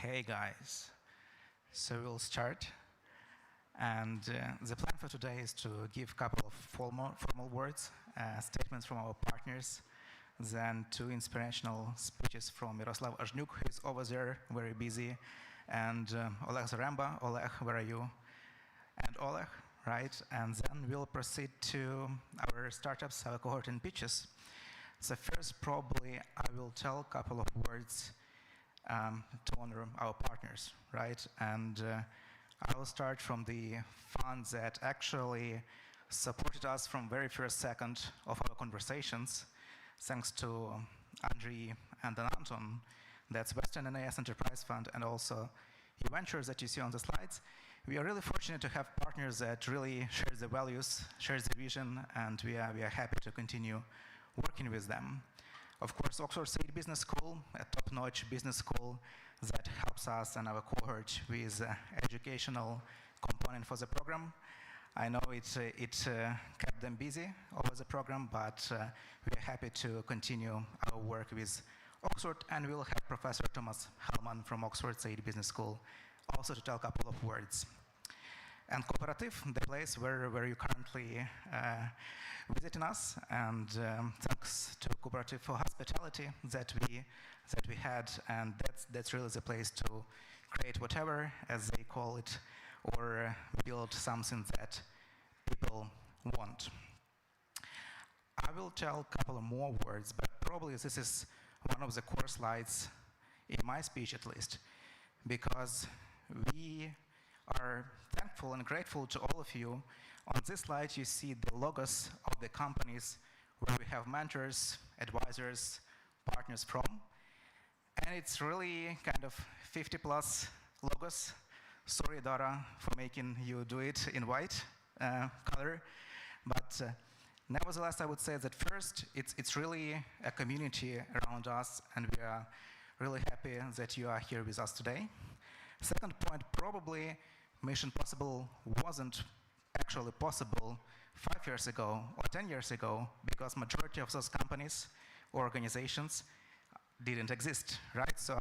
Hey guys, so we'll start. And the plan for today is to give a couple of formal words, statements from our partners, then two inspirational speeches from Yaroslav Azhnyuk, who is over there, very busy, and Oleg Zaremba. Oleg, where are you? And Oleg, right? And then we'll proceed to our startups, our cohort and pitches. So first, probably, I will tell a couple of words to honor our partners, right? And I will start from the fund that actually supported us from very first second of our conversations, thanks to Andriy and Anton. That's Western NAS Enterprise Fund and also u.ventures that you see on the slides. We are really fortunate to have partners that really share the values, share the vision, and we are happy to continue working with them. Of course, Said Business School, a top-notch business school that helps us and our cohort with educational component for the program. I know it kept them busy over the program, but we are happy to continue our work with Oxford, and we'll have Professor Thomas Hellman from Said Business School also to tell a couple of words. And Cooperative, the place where you're currently visiting us, and thanks to Cooperative for hospitality that we had, and that's really the place to create whatever, as they call it, or build something that people want. I will tell a couple of more words, but probably this is one of the core slides in my speech, at least, because we are thankful and grateful to all of you. On this slide, you see the logos of the companies where we have mentors, advisors, partners from. And it's really kind of 50+ logos. Sorry, Dara, for making you do it in white color. But nevertheless, I would say that first, it's really a community around us, and we are really happy that you are here with us today. Second point, probably Mission Possible wasn't actually possible 5 years ago or 10 years ago because majority of those companies or organizations didn't exist, right? So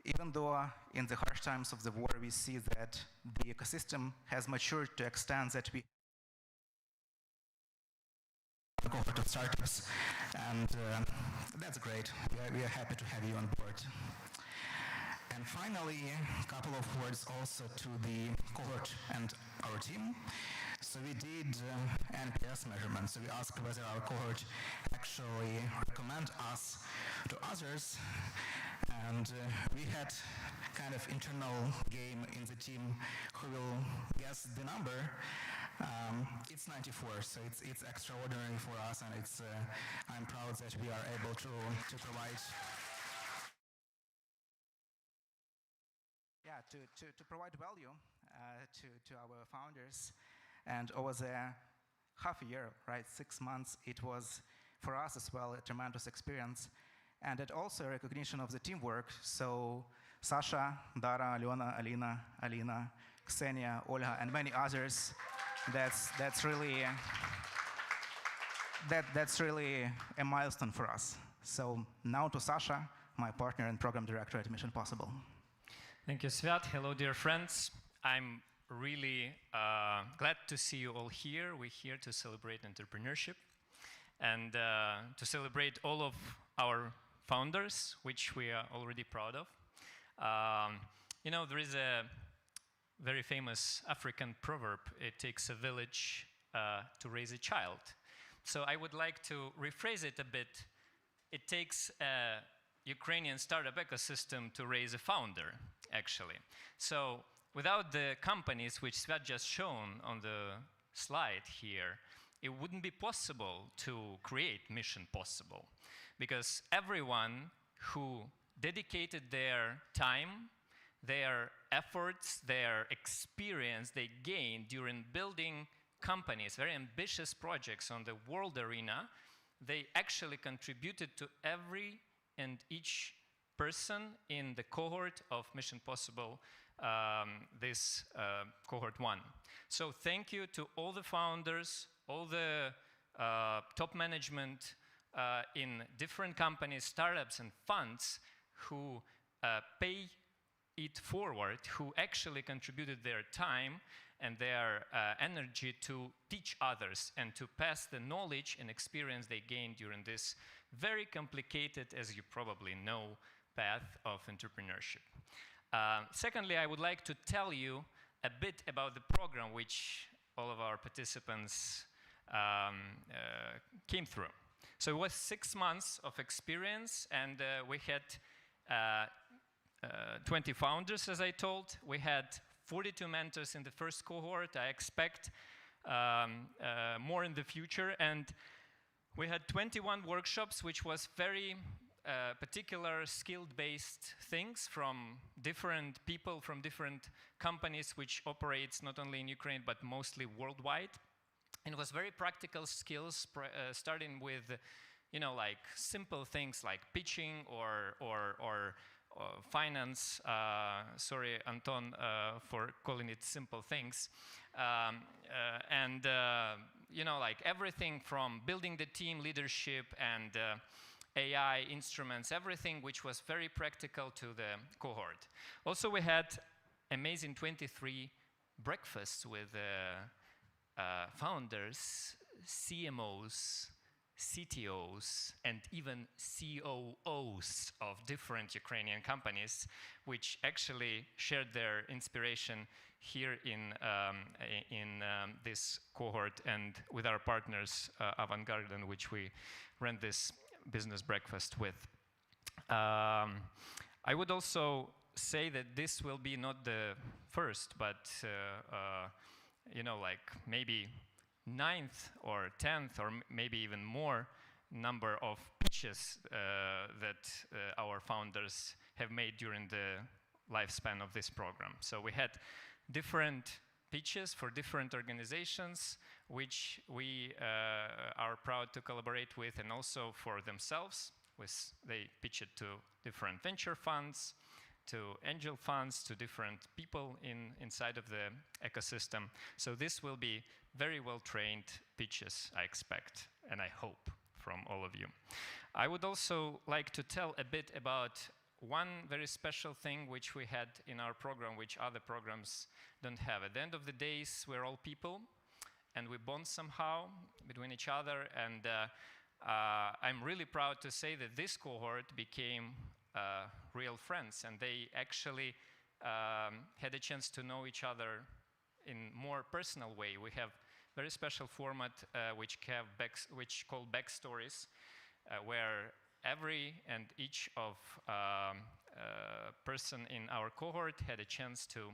even though in the harsh times of the war we see that the ecosystem has matured to extent that we cohort of startups, and that's great. We are happy to have you on board. And finally, a couple of words also to the cohort and our team. So we did NPS measurements. So we asked whether our cohort actually recommend us to others. And we had kind of internal game in the team who will guess the number. It's 94, so it's extraordinary for us, and I'm proud that we are able to provide. Yeah, to provide value to our founders. And over the half a year, right, 6 months, it was for us as well a tremendous experience. And it also recognition of the teamwork. So Sasha, Dara, Alyona, Alina, Ksenia, Olga, and many others, that's really a milestone for us. So now to Sasha, my partner and program director at Mission Possible. Thank you, Sviat. Hello, dear friends. I'm really glad to see you all here. We're here to celebrate entrepreneurship and to celebrate all of our founders, which we are already proud of. You know, there is a very famous African proverb, it takes a village to raise a child. So I would like to rephrase it a bit. It takes a Ukrainian startup ecosystem to raise a founder, actually. So without the companies which Sviat just shown on the slide here, it wouldn't be possible to create Mission Possible, because everyone who dedicated their time, their efforts, their experience they gained during building companies, very ambitious projects on the world arena, they actually contributed to every and each person in the cohort of Mission Possible, this cohort 1. So thank you to all the founders, all the top management in different companies, startups, and funds who pay it forward, who actually contributed their time and their energy to teach others and to pass the knowledge and experience they gained during this very complicated, as you probably know, path of entrepreneurship. Secondly, I would like to tell you a bit about the program which all of our participants came through. So it was 6 months of experience, and we had 20 founders, as I told. We had 42 mentors in the first cohort. I expect more in the future. And we had 21 workshops, which was very particular skill-based things from different people, from different companies, which operates not only in Ukraine, but mostly worldwide. And it was very practical skills, starting with, you know, like simple things like pitching or finance. Sorry, Anton, for calling it simple things. You know, like everything from building the team, leadership, and AI instruments, everything which was very practical to the cohort. Also, we had amazing 23 breakfasts with founders, CMOs, CTOs, and even COOs of different Ukrainian companies, which actually shared their inspiration here in this cohort and with our partners, Avant-Garde, in which we ran this business breakfast with. I would also say that this will be not the first, but you know, like maybe 9th or 10th or maybe even more number of pitches that our founders have made during the lifespan of this program. So we had different pitches for different organizations, which we are proud to collaborate with, and also for themselves. They pitch it to different venture funds, to angel funds, to different people inside of the ecosystem. So this will be very well-trained pitches, I expect, and I hope, from all of you. I would also like to tell a bit about one very special thing which we had in our program, which other programs don't have. At the end of the days, we're all people, and we bond somehow between each other, and I'm really proud to say that this cohort became real friends, and they actually had a chance to know each other in more personal way. We have very special format which called backstories, where every and each of person in our cohort had a chance to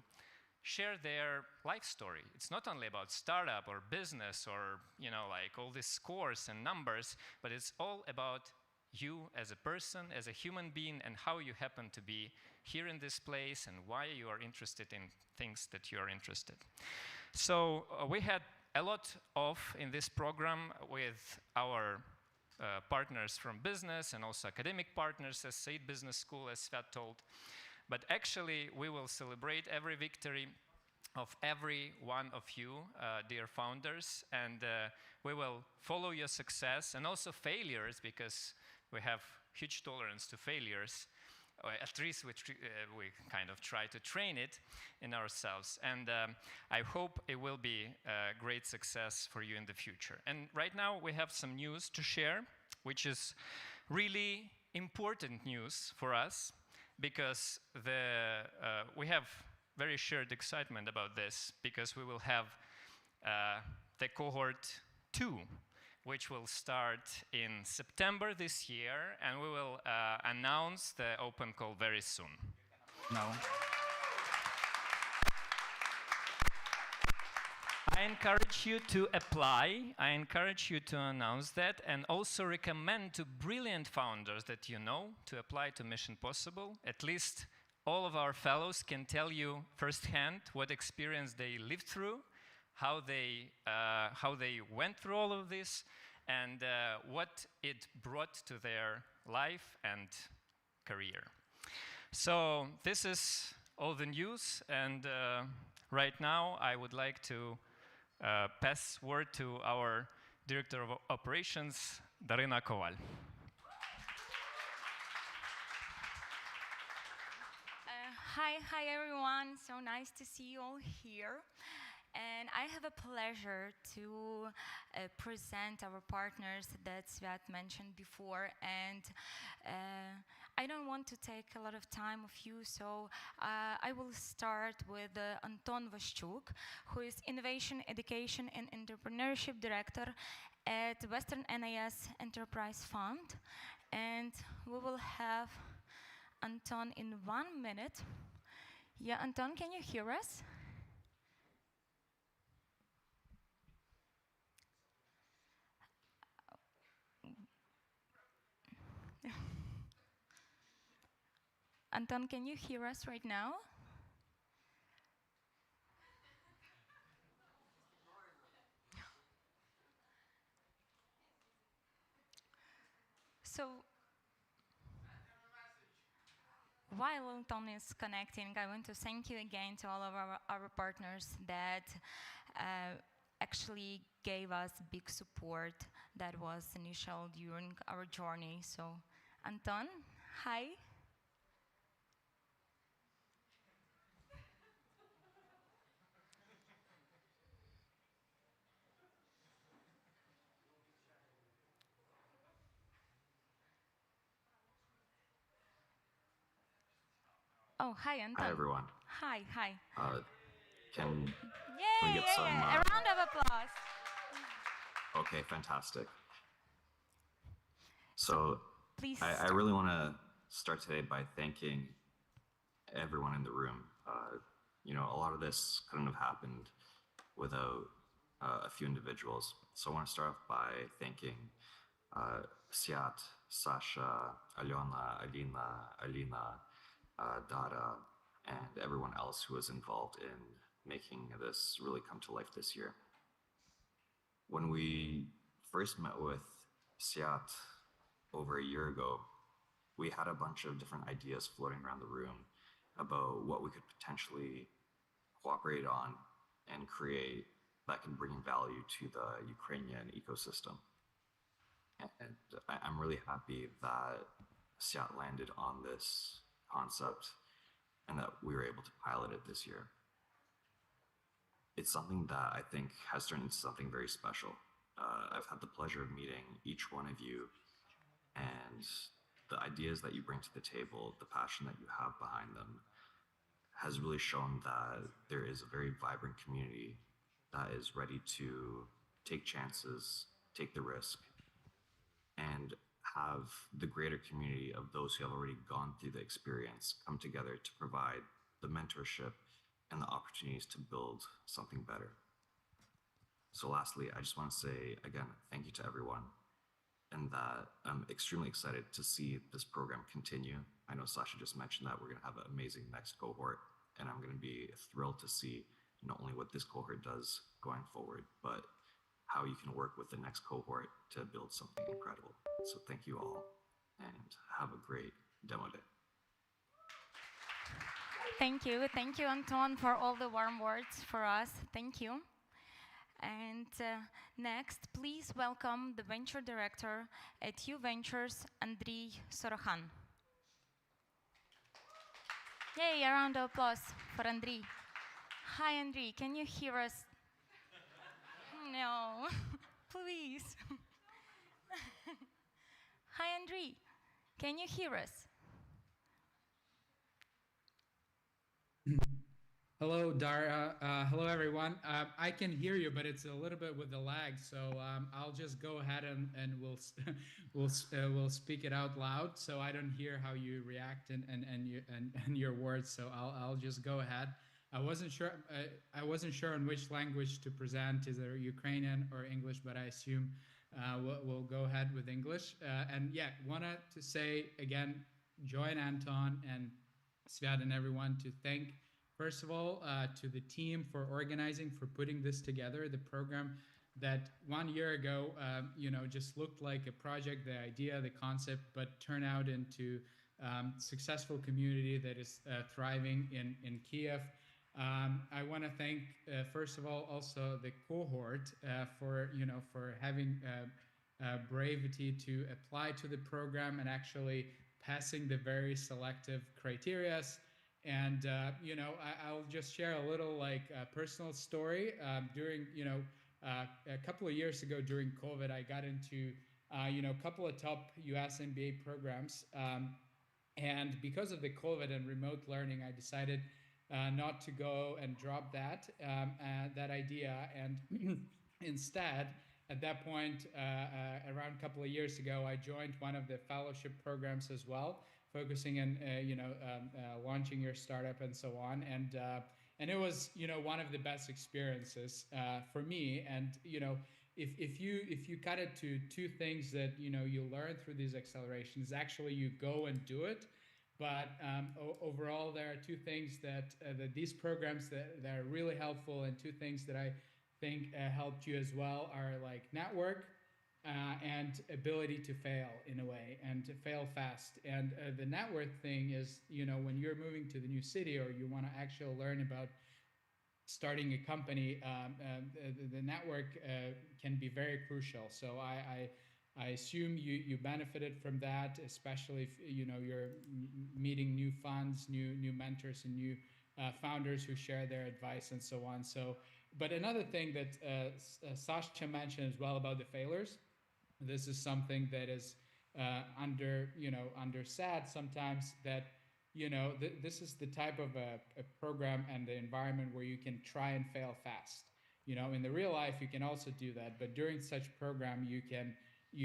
share their life story. It's not only about startup or business or, you know, like all these scores and numbers, but it's all about you as a person, as a human being, and how you happen to be here in this place and why you are interested in things that you are interested. So we had a lot in this program with our partners from business and also academic partners, as Said Business School, as Sviat told. But actually, we will celebrate every victory of every one of you, dear founders, and we will follow your success and also failures, because we have huge tolerance to failures. Or at least we kind of try to train it in ourselves. And I hope it will be a great success for you in the future. And right now we have some news to share, which is really important news for us, because we have very shared excitement about this, because we will have the cohort 2, which will start in September this year, and we will announce the open call very soon. No. I encourage you to apply. I encourage you to announce that, and also recommend to brilliant founders that you know to apply to Mission Possible. At least all of our fellows can tell you firsthand what experience they lived through, how they went through all of this, and what it brought to their life and career. So this is all the news, and right now I would like to pass word to our Director of Operations, Darina Koval. Hi everyone. So nice to see you all here. And I have a pleasure to present our partners that Sviat mentioned before. And I don't want to take a lot of time of you, so I will start with Anton Vasychuk, who is Innovation, Education and Entrepreneurship Director at Western NIS Enterprise Fund. And we will have Anton in 1 minute. Yeah, Anton, can you hear us? Anton, can you hear us right now? So, while Anton is connecting, I want to thank you again to all of our partners that actually gave us big support that was initial during our journey. So, Anton, hi. Oh, hi, Anton. Hi, everyone. Hi. Can Yay, we get some... A round of applause. Okay, fantastic. So Please. I really want to start today by thanking everyone in the room. You know, a lot of this couldn't have happened without a few individuals. So I want to start off by thanking Siat, Sasha, Alyona, Alina, Dada, and everyone else who was involved in making this really come to life this year. When we first met with Siat over a year ago, we had a bunch of different ideas floating around the room about what we could potentially cooperate on and create that can bring value to the Ukrainian ecosystem. And I'm really happy that Siat landed on this concept and that we were able to pilot it this year. It's something that I think has turned into something very special. I've had the pleasure of meeting each one of you, and the ideas that you bring to the table, the passion that you have behind them, has really shown that there is a very vibrant community that is ready to take chances, take the risk, and have the greater community of those who have already gone through the experience come together to provide the mentorship and the opportunities to build something better. So lastly, I just want to say, again, thank you to everyone, and that I'm extremely excited to see this program continue. I know Sasha just mentioned that we're going to have an amazing next cohort, and I'm going to be thrilled to see not only what this cohort does going forward, but how you can work with the next cohort to build something incredible. So thank you all, and have a great demo day. Thank you, Anton, for all the warm words for us. Thank you. And next, please welcome the venture director at u.ventures, Andriy Sorohan. Yay, a round of applause for Andriy. Hi, Andriy, can you hear us? No, please. Hi, Andriy, can you hear us? Hello, Dara. Hello, everyone. I can hear you, but it's a little bit with the lag, so I'll just go ahead and we'll speak it out loud, so I don't hear how you react and your words. So I'll just go ahead. I wasn't sure on which language to present, either Ukrainian or English, but I assume we'll go ahead with English. And yeah, wanted to say again, join Anton and Sviat and everyone to thank. First of all, to the team for organizing, for putting this together, the program that 1 year ago, just looked like a project, the idea, the concept, but turned out into successful community that is thriving in Kiev. I want to thank, first of all, also the cohort for having bravery to apply to the program and actually passing the very selective criteria. And I'll just share a little personal story. During a couple of years ago during COVID, I got into a couple of top US MBA programs, and because of the COVID and remote learning, I decided not to go and drop that idea, and instead, at that point, around a couple of years ago, I joined one of the fellowship programs as well, focusing on launching your startup and so on, and it was one of the best experiences for me. And if you cut it to two things that you learn through these accelerations, actually you go and do it. But overall, there are two things that these programs that are really helpful, and two things that I think helped you as well are like network and ability to fail in a way, and to fail fast. And the network thing is, when you're moving to the new city or you want to actually learn about starting a company, the network can be very crucial. So I assume you benefited from that, especially if you're meeting new funds, new mentors, and new founders who share their advice and so on. So, but another thing that Sasha mentioned as well about the failures, this is something that is under said sometimes, that this is the type of a program and the environment where you can try and fail fast. In the real life you can also do that, but during such program you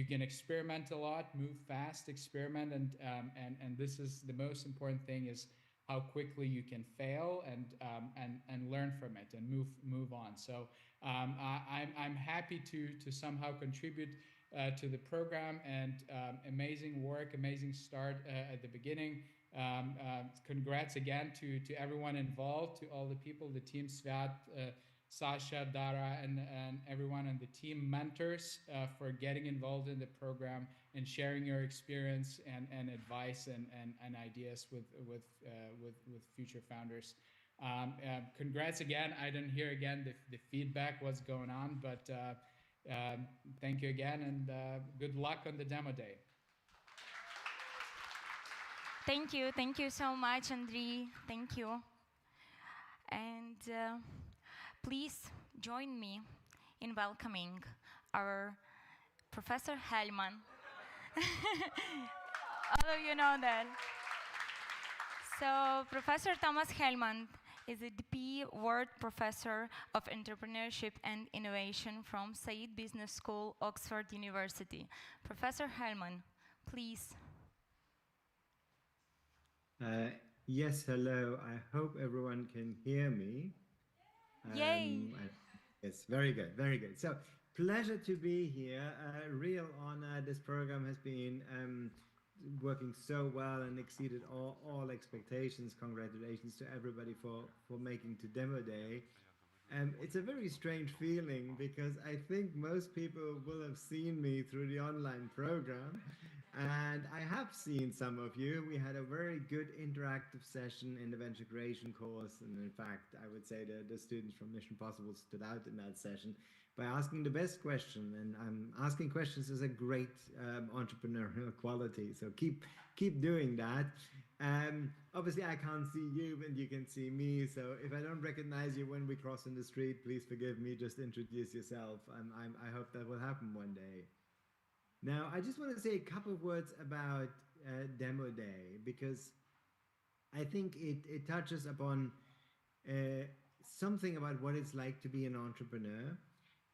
can experiment a lot, move fast, experiment, and this is the most important thing, is how quickly you can fail and learn from it and move on. So I'm happy to somehow contribute to the program, and amazing work, amazing start at the beginning. Congrats again to everyone involved, to all the people, the team, Sviat, Sasha, Dara, and everyone, and the team mentors for getting involved in the program and sharing your experience and advice and ideas with future founders. Congrats again. I didn't hear again the feedback, what's going on, but thank you again, and good luck on the demo day. Thank you so much, Andriy. Thank you. And please join me in welcoming our Professor Hellman. All of you know that. So Professor Thomas Hellman is a DP Ward Professor of Entrepreneurship and Innovation from Said Business School, Oxford University. Professor Hellman, please. Yes, hello. I hope everyone can hear me. Yay! Yes, very good, very good. So, pleasure to be here. Real honor. This program has been working so well and exceeded all expectations. Congratulations to everybody for making to demo day. It's a very strange feeling, because I think most people will have seen me through the online program. And I have seen some of you. We had a very good interactive session in the venture creation course. And in fact, I would say that the students from Mission Possible stood out in that session by asking the best question. And asking questions is a great entrepreneurial quality. So keep doing that. Obviously, I can't see you, and you can see me. So if I don't recognize you when we cross in the street, please forgive me. Just introduce yourself. I hope that will happen one day. Now, I just want to say a couple of words about Demo Day, because I think it touches upon something about what it's like to be an entrepreneur.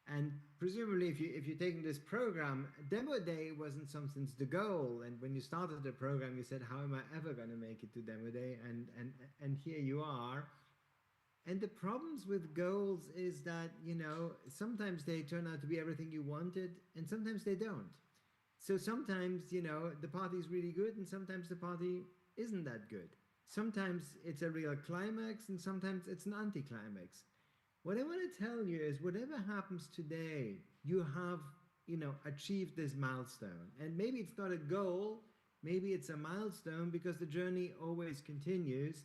And presumably, if you're taking this program, Demo Day wasn't something's the goal. And when you started the program, you said, how am I ever going to make it to Demo Day? And here you are. And the problems with goals is that, sometimes they turn out to be everything you wanted, and sometimes they don't. So sometimes, the party's really good, and sometimes the party isn't that good. Sometimes it's a real climax, and sometimes it's an anticlimax. What I want to tell you is, whatever happens today, you have, achieved this milestone. And maybe it's not a goal, maybe it's a milestone, because the journey always continues.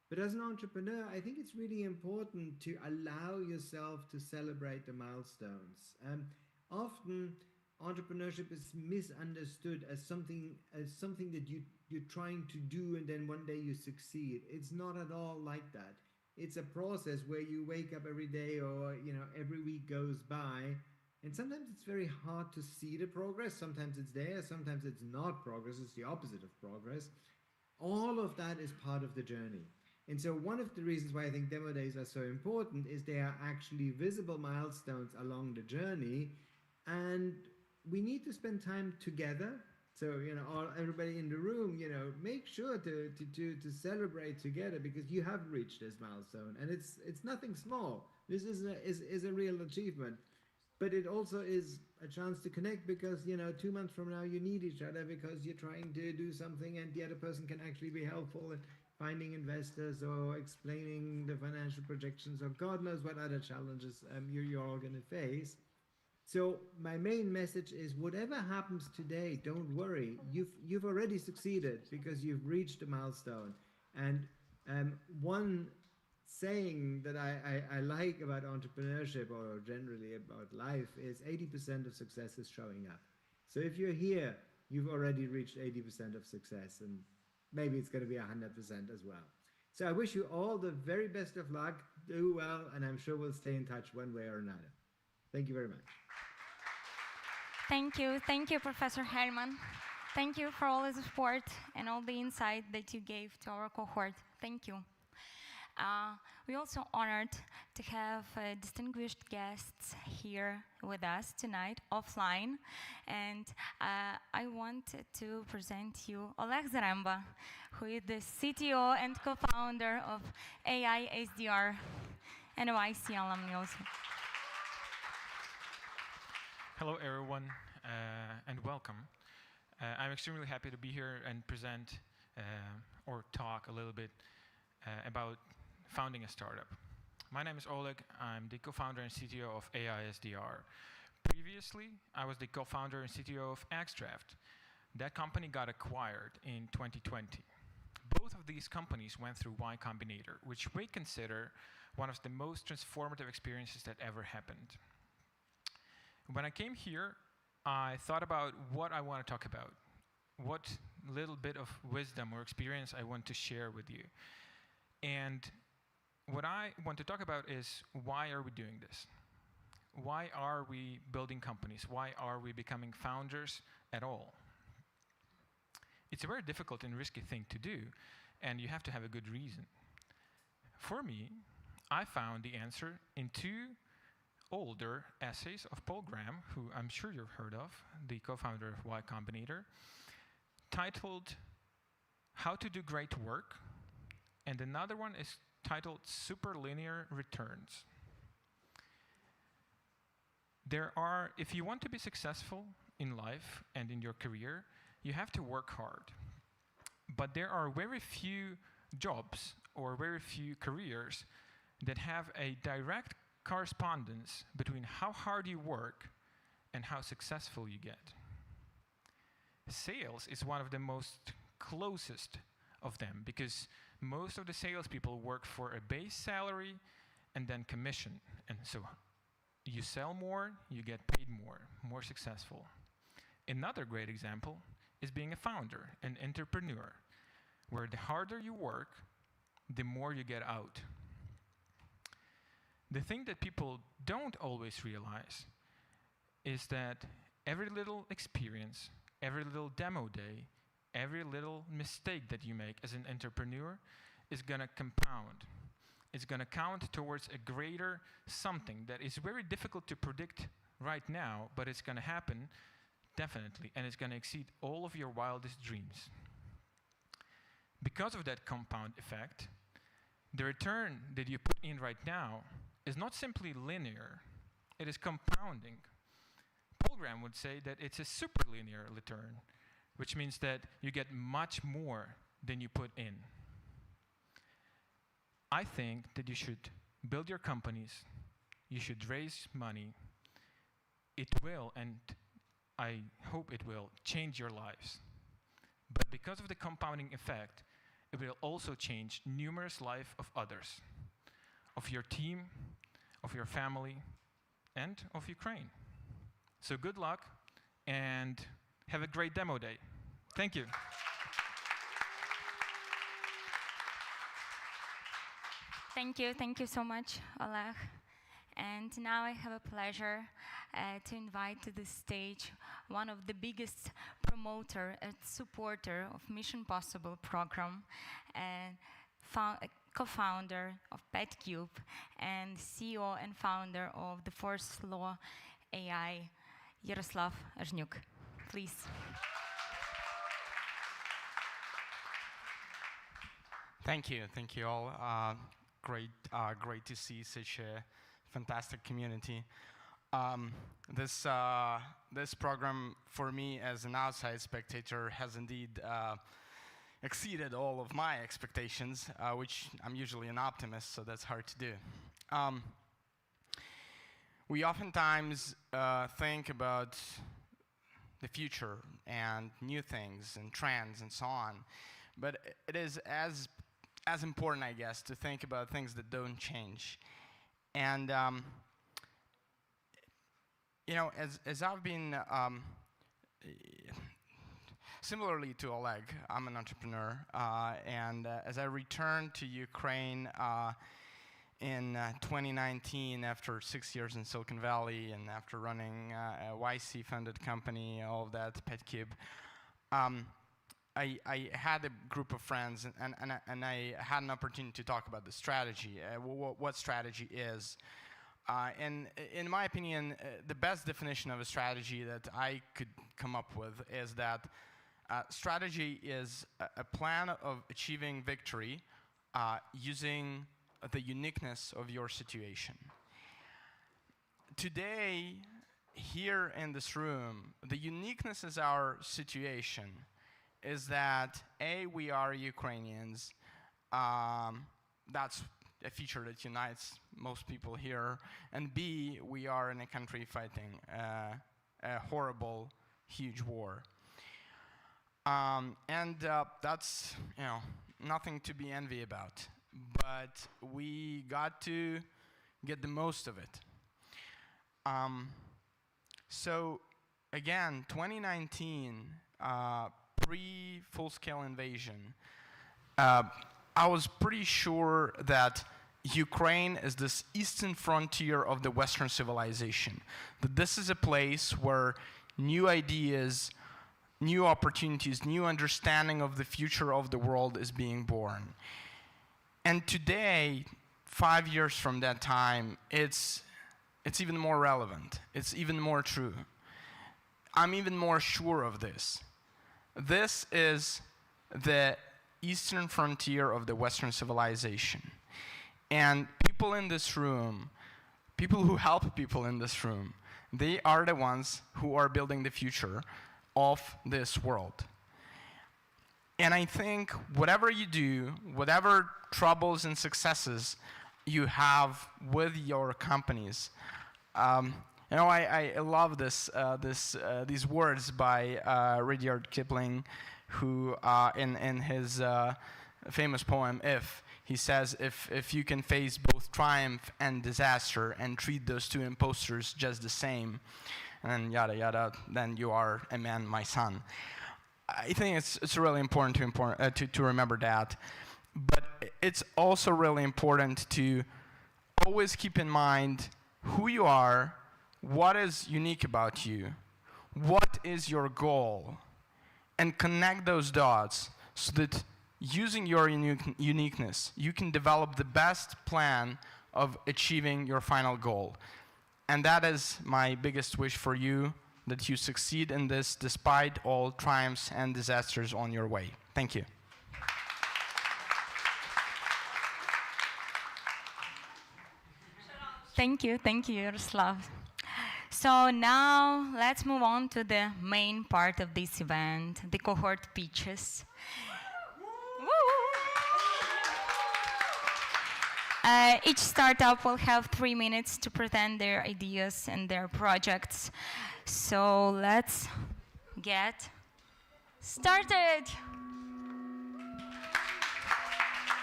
But as an entrepreneur, I think it's really important to allow yourself to celebrate the milestones. Often, entrepreneurship is misunderstood as something that you're trying to do and then one day you succeed. It's not at all like that. It's a process where you wake up every day, or every week goes by, and sometimes it's very hard to see the progress. Sometimes it's there, sometimes it's not progress. It's the opposite of progress. All of that is part of the journey. And so one of the reasons why I think demo days are so important is they are actually visible milestones along the journey, and we need to spend time together. So, everybody in the room, make sure to celebrate together, because you have reached this milestone, and it's nothing small. This is a real achievement, but it also is a chance to connect, because 2 months from now you need each other because you're trying to do something, and the other person can actually be helpful in finding investors or explaining the financial projections, or God knows what other challenges you're all going to face. So my main message is, whatever happens today, don't worry. You've already succeeded because you've reached a milestone. And one saying that I like about entrepreneurship, or generally about life, is 80% of success is showing up. So if you're here, you've already reached 80% of success, and maybe it's going to be 100% as well. So I wish you all the very best of luck. Do well, and I'm sure we'll stay in touch one way or another. Thank you very much. Thank you, Professor Herman. Thank you for all the support and all the insight that you gave to our cohort. Thank you. We're also honored to have distinguished guests here with us tonight, offline. And I want to present you Oleg Zaremba, who is the CTO and co-founder of AI SDR and YC alumni also. Hello, everyone, and welcome. I'm extremely happy to be here and present or talk a little bit about founding a startup. My name is Oleg. I'm the co-founder and CTO of AI SDR. Previously, I was the co-founder and CTO of Xdraft. That company got acquired in 2020. Both of these companies went through Y Combinator, which we consider one of the most transformative experiences that ever happened. When I came here, I thought about what I want to talk about, what little bit of wisdom or experience I want to share with you. And what I want to talk about is, why are we doing this? Why are we building companies? Why are we becoming founders at all? It's a very difficult and risky thing to do, and you have to have a good reason. For me, I found the answer in two older essays of Paul Graham, who I'm sure you've heard of, the co-founder of Y Combinator, titled How to Do Great Work, and another one is titled Superlinear Returns. If you want to be successful in life and in your career, you have to work hard. But there are very few jobs or very few careers that have a direct correspondence between how hard you work and how successful you get. Sales is one of the most closest of them, because most of the salespeople work for a base salary and then commission. And so you sell more, you get paid more successful. Another great example is being a founder, an entrepreneur, where the harder you work, the more you get out. The thing that people don't always realize is that every little experience, every little demo day, every little mistake that you make as an entrepreneur is going to compound. It's going to count towards a greater something that is very difficult to predict right now, but it's going to happen definitely, and it's going to exceed all of your wildest dreams. Because of that compound effect, the return that you put in right now is not simply linear, it is compounding. Paul Graham would say that it's a superlinear return, which means that you get much more than you put in. I think that you should build your companies, you should raise money. It will, and I hope it will, change your lives. But because of the compounding effect, it will also change numerous lives of others, of your team, of your family, and of Ukraine. So good luck, and have a great demo day. Thank you. Thank you so much, Oleg. And now I have a pleasure to invite to the stage one of the biggest promoter and supporter of Mission Possible program, and co-founder of PetCube, and CEO and founder of the Force Law AI, Yaroslav Azhnyuk. Please. Thank you all. Great to see such a fantastic community. This program, for me as an outside spectator, has indeed exceeded all of my expectations, which I'm usually an optimist, so that's hard to do. We oftentimes think about the future and new things and trends and so on, but it is as important, I guess, to think about things that don't change. And you know, as I've been similarly to Oleg, I'm an entrepreneur, and as I returned to Ukraine in 2019 after 6 years in Silicon Valley and after running a YC-funded company, all of that, PetCube, I had a group of friends, and I had an opportunity to talk about the strategy, what strategy is. And in my opinion, the best definition of a strategy that I could come up with is that strategy is a plan of achieving victory using the uniqueness of your situation. Today, here in this room, the uniqueness is our situation is that A, we are Ukrainians. That's a feature that unites most people here. And B, we are in a country fighting a horrible, huge war. That's, you know, nothing to be envious about. But we got to get the most of it. So again, 2019, pre-full-scale invasion, I was pretty sure that Ukraine is this eastern frontier of the Western civilization. That this is a place where new ideas, new opportunities, new understanding of the future of the world is being born. And today, 5 years from that time, it's even more relevant. It's even more true. I'm even more sure of this. This is the eastern frontier of the Western civilization. And people in this room, people who help people in this room, they are the ones who are building the future of this world. And I think whatever you do, whatever troubles and successes you have with your companies, you know, I love these words by Rudyard Kipling, who in his famous poem "If," he says, if you can face both triumph and disaster and treat those two imposters just the same, and yada yada, then you are a man, my son. I think it's really important to remember that, but it's also really important to always keep in mind who you are, what is unique about you, what is your goal, and connect those dots so that using your uniqueness, you can develop the best plan of achieving your final goal. And that is my biggest wish for you, that you succeed in this despite all triumphs and disasters on your way. Thank you. Thank you, Yaroslav. So now let's move on to the main part of this event, the Cohort Pitches. Each startup will have 3 minutes to present their ideas and their projects. So let's get started.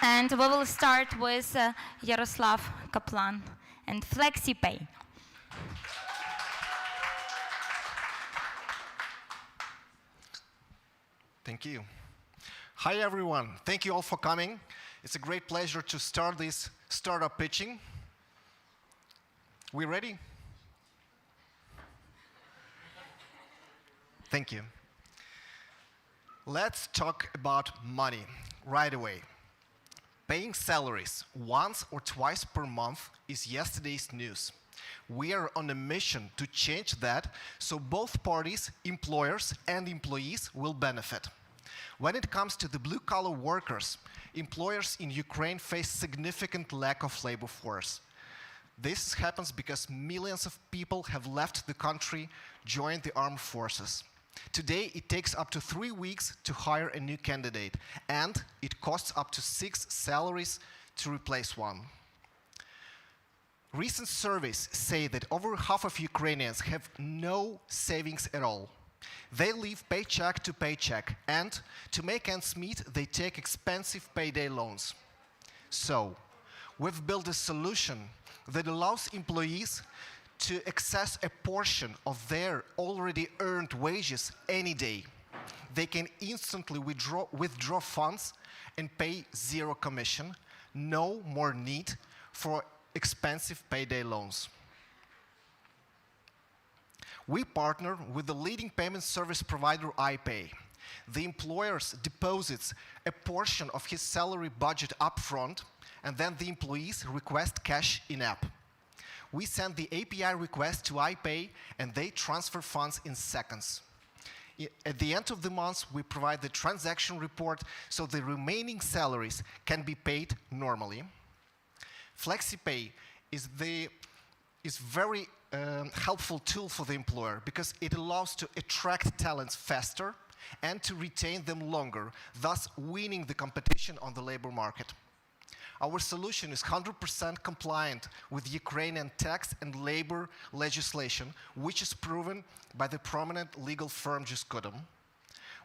And we will start with Yaroslav Kaplan and FlexiPay. Thank you. Hi, everyone. Thank you all for coming. It's a great pleasure to start this startup pitching. We ready? Thank you. Let's talk about money right away. Paying salaries once or twice per month is yesterday's news. We are on a mission to change that so both parties, employers and employees, will benefit. When it comes to the blue-collar workers, employers in Ukraine face significant lack of labor force. This happens because millions of people have left the country, joined the armed forces. Today, it takes up to 3 weeks to hire a new candidate, and it costs up to 6 salaries to replace one. Recent surveys say that over half of Ukrainians have no savings at all. They live paycheck to paycheck, and to make ends meet, they take expensive payday loans. So, we've built a solution that allows employees to access a portion of their already earned wages any day. They can instantly withdraw funds and pay 0 commission, no more need for expensive payday loans. We partner with the leading payment service provider iPay. The employer deposits a portion of his salary budget upfront, and then the employees request cash in-app. We send the API request to iPay, and they transfer funds in seconds. At the end of the month, we provide the transaction report so the remaining salaries can be paid normally. FlexiPay is very helpful tool for the employer because it allows to attract talents faster and to retain them longer, thus winning the competition on the labor market. Our solution is 100% compliant with Ukrainian tax and labor legislation, which is proven by the prominent legal firm Juskodom.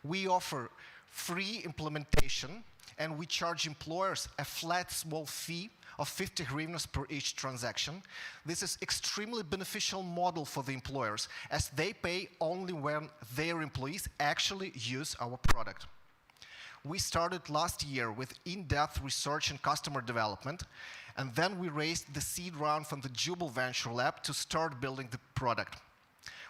We offer free implementation, and we charge employers a flat small fee of 50 hryvnias per each transaction. This is extremely beneficial model for the employers, as they pay only when their employees actually use our product. We started last year with in-depth research and customer development, and then we raised the seed round from the u.ventures lab to start building the product.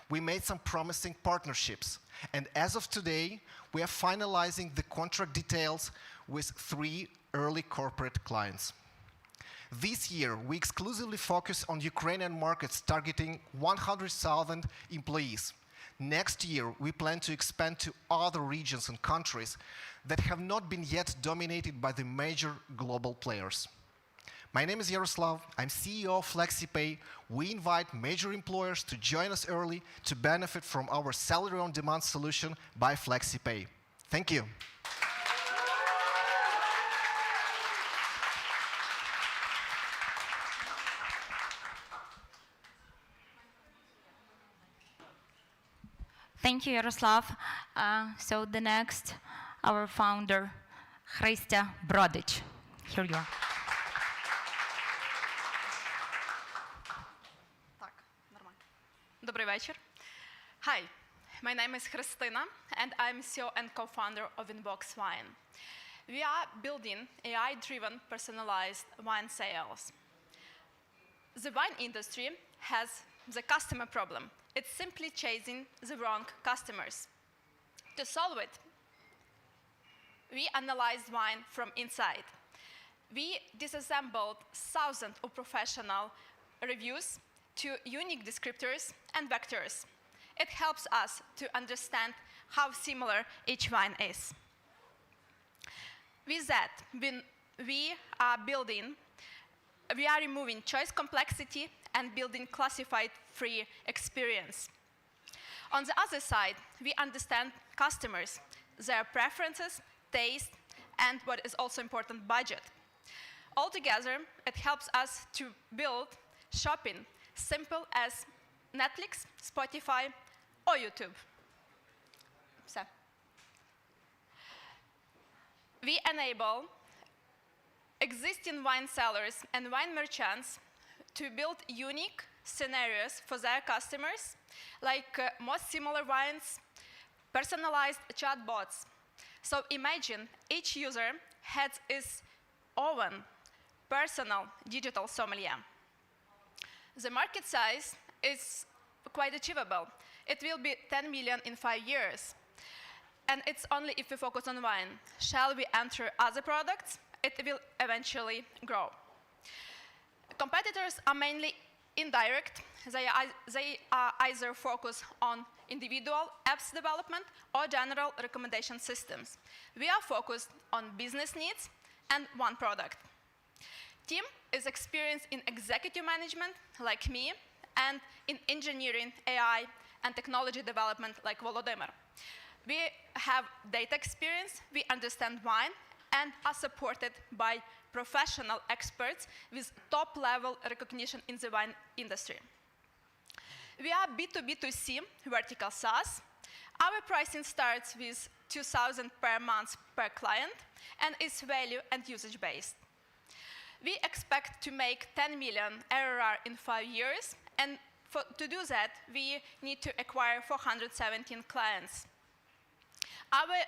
We made some promising partnerships, and as of today, we are finalizing the contract details with 3 early corporate clients. This year, we exclusively focus on Ukrainian markets targeting 100,000 employees. Next year, we plan to expand to other regions and countries that have not been yet dominated by the major global players. My name is Yaroslav. I'm CEO of FlexiPay. We invite major employers to join us early to benefit from our salary on demand solution by FlexiPay. Thank you. Thank you, Yaroslav. So the next, our founder, Khrystyna Brodych. Here you are. Так, нормально. Добрий вечір. Hi, my name is Khrystyna, and I'm CEO and co-founder of Inbox.Wine. We are building AI-driven personalized wine sales. The wine industry has the customer problem. It's simply chasing the wrong customers. To solve it, we analyzed wine from inside. We disassembled thousands of professional reviews to unique descriptors and vectors. It helps us to understand how similar each wine is. With that, we are removing choice complexity and building classified free experience. On the other side, we understand customers, their preferences, taste, and what is also important, budget. Altogether, it helps us to build shopping simple as Netflix, Spotify, or YouTube. So, we enable existing wine sellers and wine merchants to build unique scenarios for their customers, like most similar wines, personalized chatbots, So imagine each user has his own personal digital sommelier. The market size is quite achievable. It will be 10 million in 5 years. And it's only if we focus on wine. Shall we enter other products? It will eventually grow. Competitors are mainly indirect. They either focus on individual apps development or general recommendation systems. We are focused on business needs and one product. Team is experienced in executive management, like me, and in engineering, AI, and technology development, like Volodymyr. We have data experience, we understand wine, and are supported by professional experts with top-level recognition in the wine industry. We are B2B2C vertical SaaS. Our pricing starts with 2,000 per month per client and is value and usage-based. We expect to make 10 million ARR in 5 years, and to do that, we need to acquire 417 clients. Our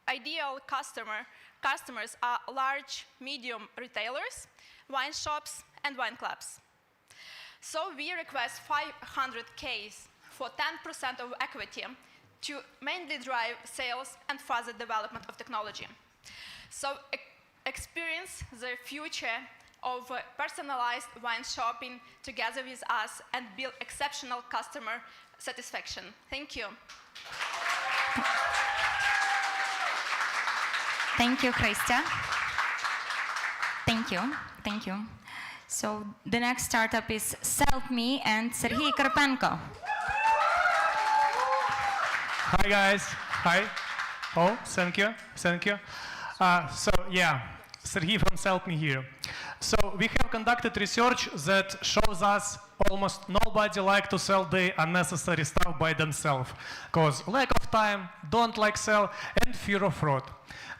ideal customers are large, medium retailers, wine shops, and wine clubs. So we request 500K for 10% of equity to mainly drive sales and further development of technology. So experience the future of personalized wine shopping together with us and build exceptional customer satisfaction. Thank you. Thank you, Khrystyna. Thank you. Thank you. So the next startup is Selpme and Serhii Karpenko. Hi guys. Hi. Oh, thank you. Thank you. Serhii from Selpme here. So we have conducted research that shows us almost nobody like to sell the unnecessary stuff by themselves, because lack of time, don't like sell, and fear of fraud.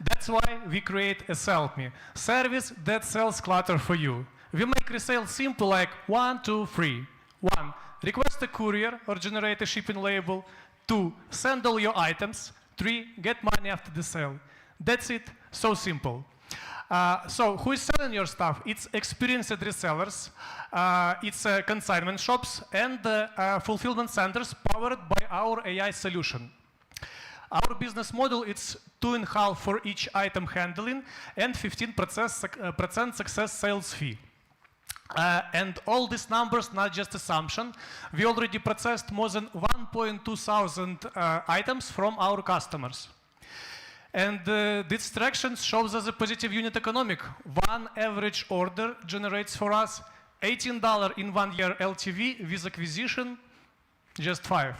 That's why we create a Selpme service that sells clutter for you. We make resale simple, like 1, 2, 3. 1, request a courier or generate a shipping label. 2, send all your items. 3, get money after the sale. That's it, so simple. So who is selling your stuff? It's experienced resellers, it's consignment shops, and fulfillment centers powered by our AI solution. Our business model is 2.5 for each item handling and 15% success sales fee. And all these numbers, not just assumption. We already processed more than 1,200 items from our customers. And this traction shows us a positive unit economic. One average order generates for us $18 in 1 year LTV, with acquisition, just 5.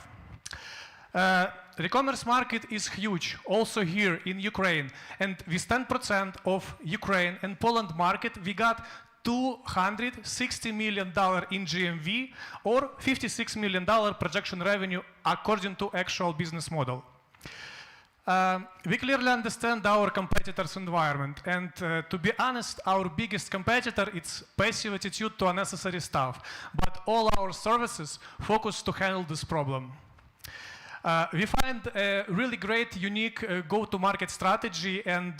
The e-commerce market is huge, also here in Ukraine. And with 10% of Ukraine and Poland market, we got $260 million in GMV, or $56 million projection revenue according to actual business model. We clearly understand our competitors' environment, and to be honest, our biggest competitor is passive attitude to unnecessary stuff. But all our services focus to handle this problem. We find a really great, unique go-to-market strategy and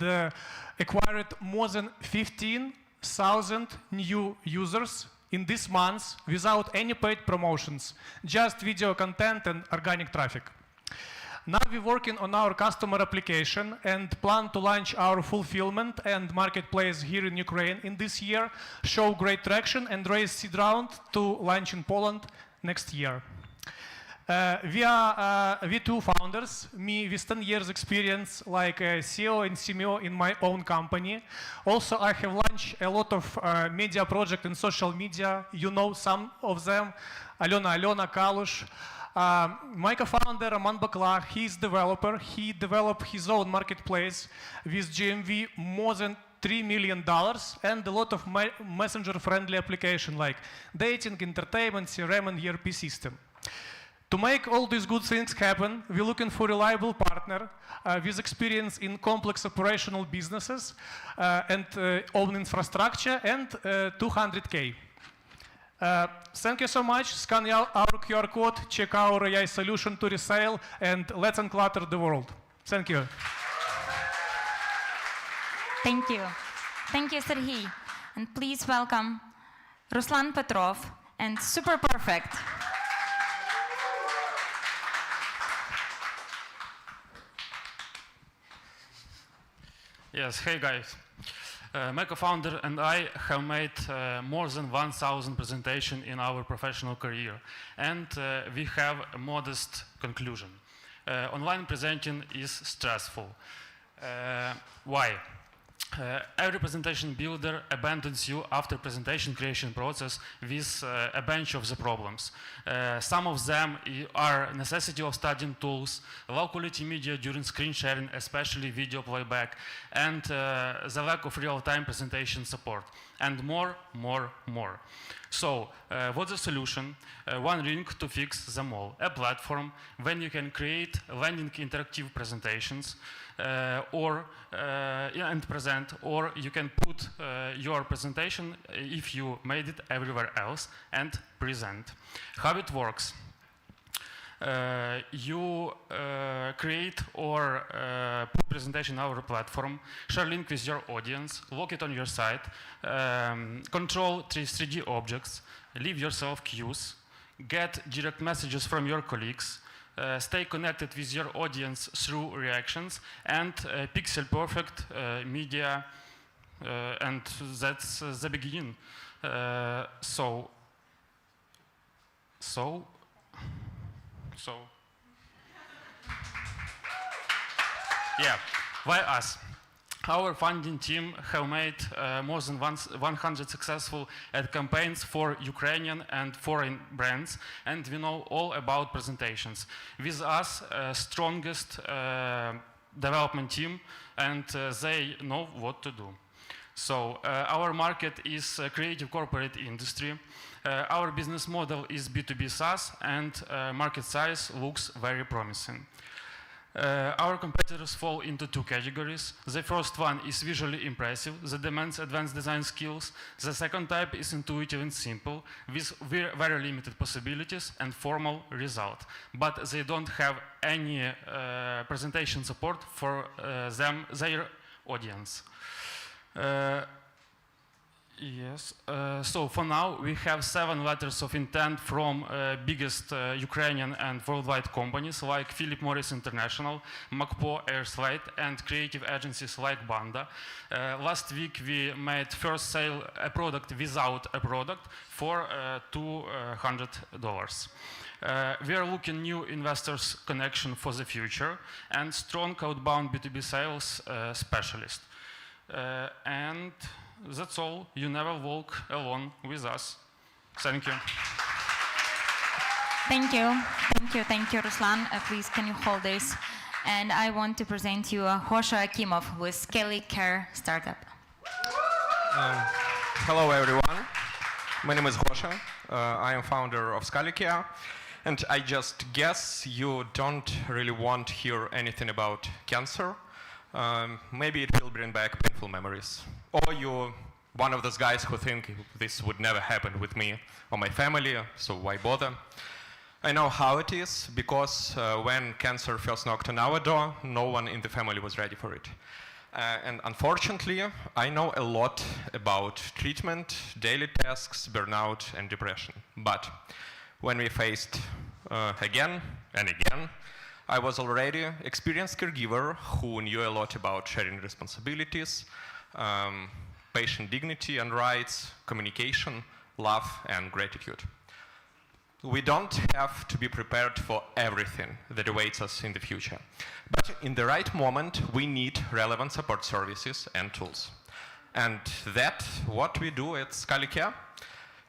acquired more than 15,000 new users in this month without any paid promotions, just video content and organic traffic. Now we're working on our customer application and plan to launch our fulfillment and marketplace here in Ukraine in this year, show great traction, and raise seed round to launch in Poland next year. We two founders, me with 10 years experience like CEO and CMO in my own company. Also, I have launched a lot of media projects in social media. You know some of them, Alena, Kalush. My co-founder, Roman Bakla, he's developer. He developed his own marketplace with GMV more than $3 million and a lot of messenger-friendly applications like dating, entertainment, CRM, and ERP system. To make all these good things happen, we're looking for a reliable partner with experience in complex operational businesses and own infrastructure and 200K. Thank you so much. Scan our QR code, check our AI solution to resale, and let's unclutter the world. Thank you. Thank you. Thank you, Serhii. And please welcome Ruslan Petrov and Superperfect. Yes, hey guys. My co-founder and I have made more than 1,000 presentations in our professional career, and we have a modest conclusion. Online presenting is stressful. Why? Every presentation builder abandons you after presentation creation process with a bunch of the problems. Some of them are necessity of studying tools, low quality media during screen sharing, especially video playback, and the lack of real-time presentation support, and more. So, what's the solution? One ring to fix them all. A platform when you can create landing interactive presentations and present, or you can put your presentation if you made it everywhere else and present. How it works? You create or put presentation on our platform, share link with your audience, lock it on your site, control 3D objects, leave yourself cues, get direct messages from your colleagues, stay connected with your audience through reactions, and pixel perfect media, and that's the beginning. Yeah, why us? Our funding team have made more than 100 successful ad campaigns for Ukrainian and foreign brands, and we know all about presentations. With us, strongest development team, and they know what to do. So our market is creative corporate industry. Our business model is B2B SaaS, and market size looks very promising. Our competitors fall into two categories. The first one is visually impressive, that demands advanced design skills. The second type is intuitive and simple, with very limited possibilities and formal result. But they don't have any presentation support for their audience. Yes, so for now we have 7 letters of intent from biggest Ukrainian and worldwide companies like Philip Morris International, MacPo, Airslide, and creative agencies like Banda. Last week we made first sale a product without a product for $200. We are looking new investors connection for the future and strong outbound B2B sales specialist. And that's all. You never walk alone with us. Thank you. Thank you, Ruslan. Please, can you hold this? And I want to present you Hosha Akimov with Skelly Care Startup. Hello, everyone. My name is Hosha. I am founder of Skelly Care. And I just guess you don't really want to hear anything about cancer. Maybe it will bring back painful memories. Or you're one of those guys who think this would never happen with me or my family, so why bother? I know how it is, because when cancer first knocked on our door, no one in the family was ready for it. And unfortunately, I know a lot about treatment, daily tasks, burnout, and depression. But when we faced again and again, I was already an experienced caregiver who knew a lot about sharing responsibilities, patient dignity and rights, communication, love, and gratitude. We don't have to be prepared for everything that awaits us in the future. But in the right moment, we need relevant support services and tools. And that's what we do at Skelly Care.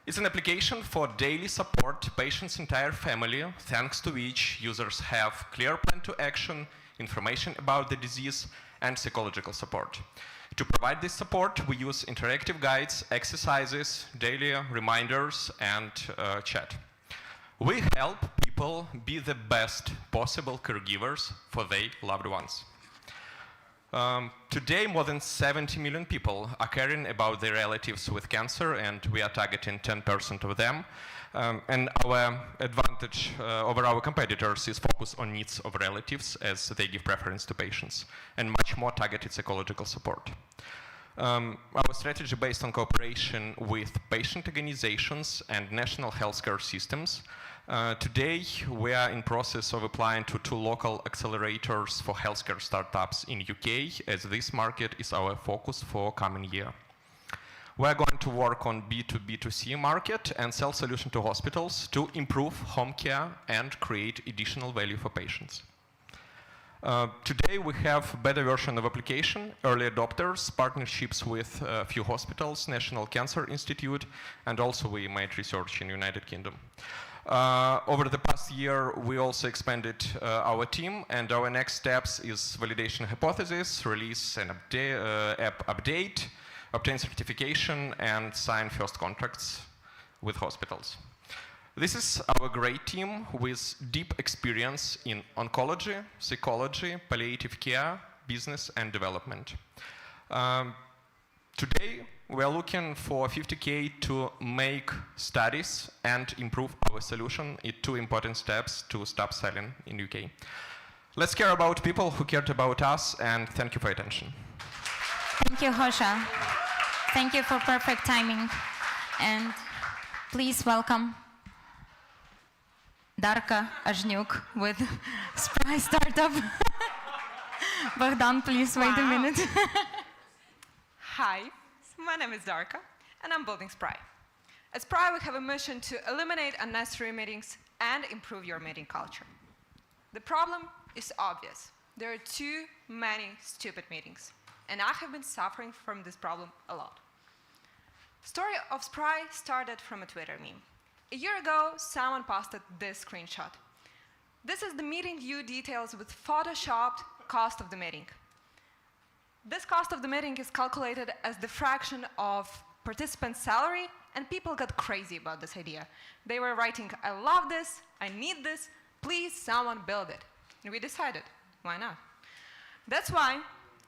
It's an application for daily support patient's entire family, thanks to which users have clear plan to action, information about the disease, and psychological support. To provide this support, we use interactive guides, exercises, daily reminders, and chat. We help people be the best possible caregivers for their loved ones. Today, more than 70 million people are caring about their relatives with cancer, and we are targeting 10% of them. And our advantage over our competitors is focus on needs of relatives, as they give preference to patients, and much more targeted psychological support. Our strategy based on cooperation with patient organizations and national healthcare systems. Today, we are in process of applying to 2 local accelerators for healthcare startups in UK, as this market is our focus for coming year. We're going to work on B2B2C market and sell solution to hospitals to improve home care and create additional value for patients. Today we have a better version of application, early adopters, partnerships with a few hospitals, National Cancer Institute, and also we made research in United Kingdom. Over the past year, we also expanded our team, and our next steps is validation hypothesis, release an app update, obtain certification, and sign first contracts with hospitals. This is our great team with deep experience in oncology, psychology, palliative care, business, and development. Today, we are looking for 50K to make studies and improve our solution in 2 important steps to stop selling in UK. Let's care about people who cared about us, and thank you for your attention. Thank you, Hosha. Thank you for perfect timing. And please welcome Darka Azhnyuk with Spry Startup. Bogdan, please wait a minute. Hi, my name is Darka, and I'm building Spry. At Spry, we have a mission to eliminate unnecessary meetings and improve your meeting culture. The problem is obvious. There are too many stupid meetings, and I have been suffering from this problem a lot. The story of Spry started from a Twitter meme. A year ago, someone posted this screenshot. This is the meeting view details with photoshopped cost of the meeting. This cost of the meeting is calculated as the fraction of participants' salary, and people got crazy about this idea. They were writing, I love this, I need this, please someone build it. And we decided, why not? That's why,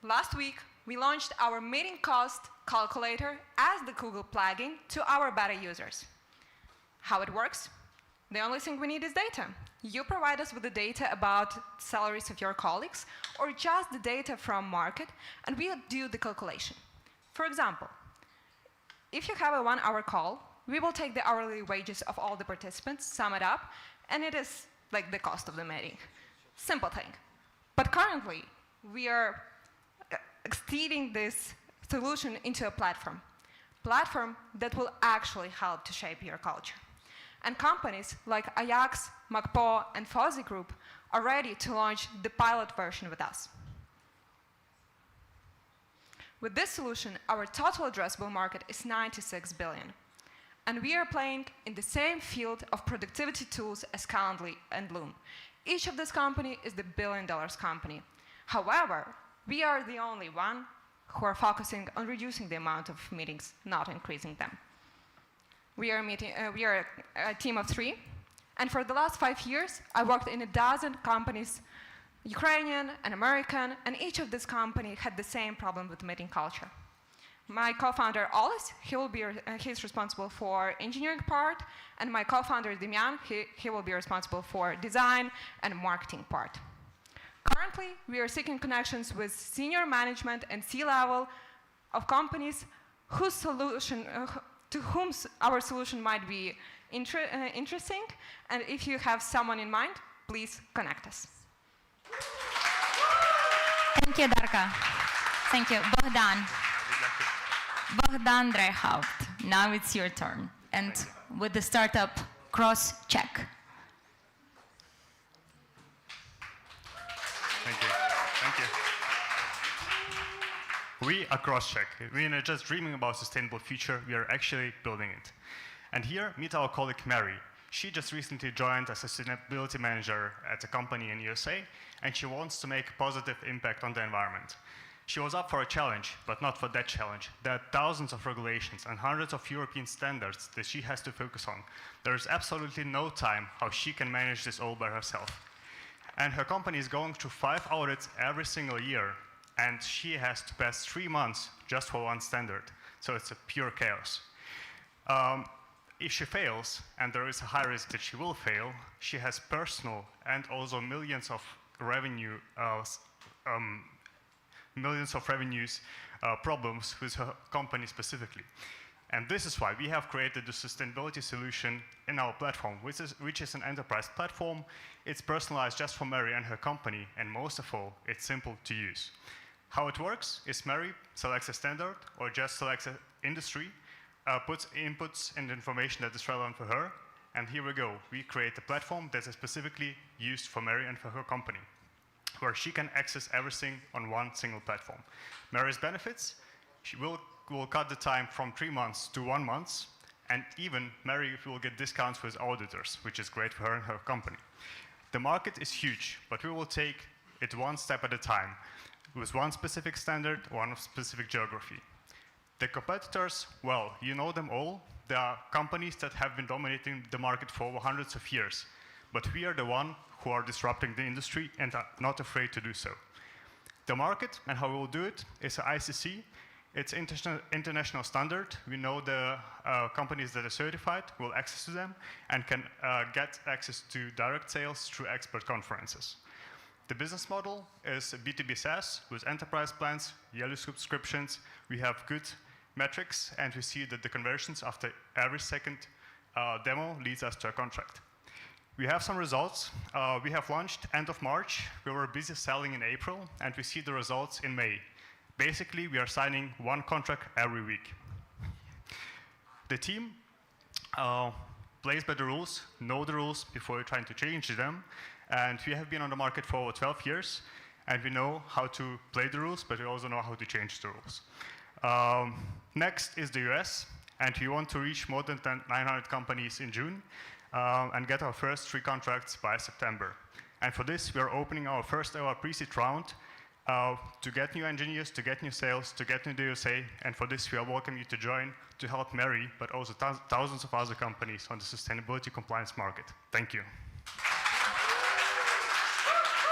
last week, we launched our meeting cost calculator as the Google plugin to our beta users. How it works? The only thing we need is data. You provide us with the data about salaries of your colleagues or just the data from market, and we'll do the calculation. For example, if you have a 1-hour call, we will take the hourly wages of all the participants, sum it up, and it is like the cost of the meeting. Simple thing. But currently, we are extending this solution into a platform that will actually help to shape your culture. And companies like Ajax, Magpo, and Fozzy Group are ready to launch the pilot version with us. With this solution, our total addressable market is 96 billion. And we are playing in the same field of productivity tools as Calendly and Loom. Each of these companies is the billion-dollar company. However, we are the only one who are focusing on reducing the amount of meetings, not increasing them. We are a team of 3, and for the last 5 years, I worked in a dozen companies, Ukrainian and American, and each of these companies had the same problem with meeting culture. My co-founder, Oleg, he's responsible for engineering part, and my co-founder, Demyan, he will be responsible for design and marketing part. Currently, we are seeking connections with senior management and C-level of companies whose solution, to whom our solution might be interesting, and if you have someone in mind, please connect us. Thank you, Darka. Thank you. Bogdan Dreichaupt, now it's your turn. And with the startup cross-check. Thank you. Thank you. We are CrossCheck. We are not just dreaming about a sustainable future, we are actually building it. And here, meet our colleague Mary. She just recently joined as a sustainability manager at a company in USA, and she wants to make a positive impact on the environment. She was up for a challenge, but not for that challenge. There are thousands of regulations and hundreds of European standards that she has to focus on. There is absolutely no time how she can manage this all by herself. And her company is going through 5 audits every single year, and she has to pass 3 months just for one standard. So it's a pure chaos. If she fails, and there is a high risk that she will fail, she has personal and also millions of revenue millions of revenues problems with her company specifically. And this is why we have created the sustainability solution in our platform, which is an enterprise platform. It's personalized just for Mary and her company, and most of all, it's simple to use. How it works is Mary selects a standard or just selects an industry, puts inputs and information that is relevant for her, and here we go. We create a platform that is specifically used for Mary and for her company, where she can access everything on one single platform. Mary's benefits, she will cut the time from 3 months to 1 month, and even Mary will get discounts with auditors, which is great for her and her company. The market is huge, but we will take it one step at a time, with one specific standard, one specific geography. The competitors, well, you know them all. There are companies that have been dominating the market for over hundreds of years, but we are the one who are disrupting the industry and are not afraid to do so. The market and how we will do it is an ICC. It's international standard. We know the companies that are certified will access to them and can get access to direct sales through expert conferences. The business model is a B2B SaaS with enterprise plans, yearly subscriptions. We have good metrics, and we see that the conversions after every second demo leads us to a contract. We have some results. We have launched end of March. We were busy selling in April, and we see the results in May. Basically, we are signing one contract every week. The team plays by the rules, know the rules before you're trying to change them, and we have been on the market for over 12 years, and we know how to play the rules, but we also know how to change the rules. Next is the US, and we want to reach more than 900 companies in June and get our first 3 contracts by September. And for this, we are opening our first ever pre-seed round to get new engineers, to get new sales, to get new USA, and for this we are welcoming you to join to help Mary, but also thousands of other companies on the sustainability compliance market. Thank you.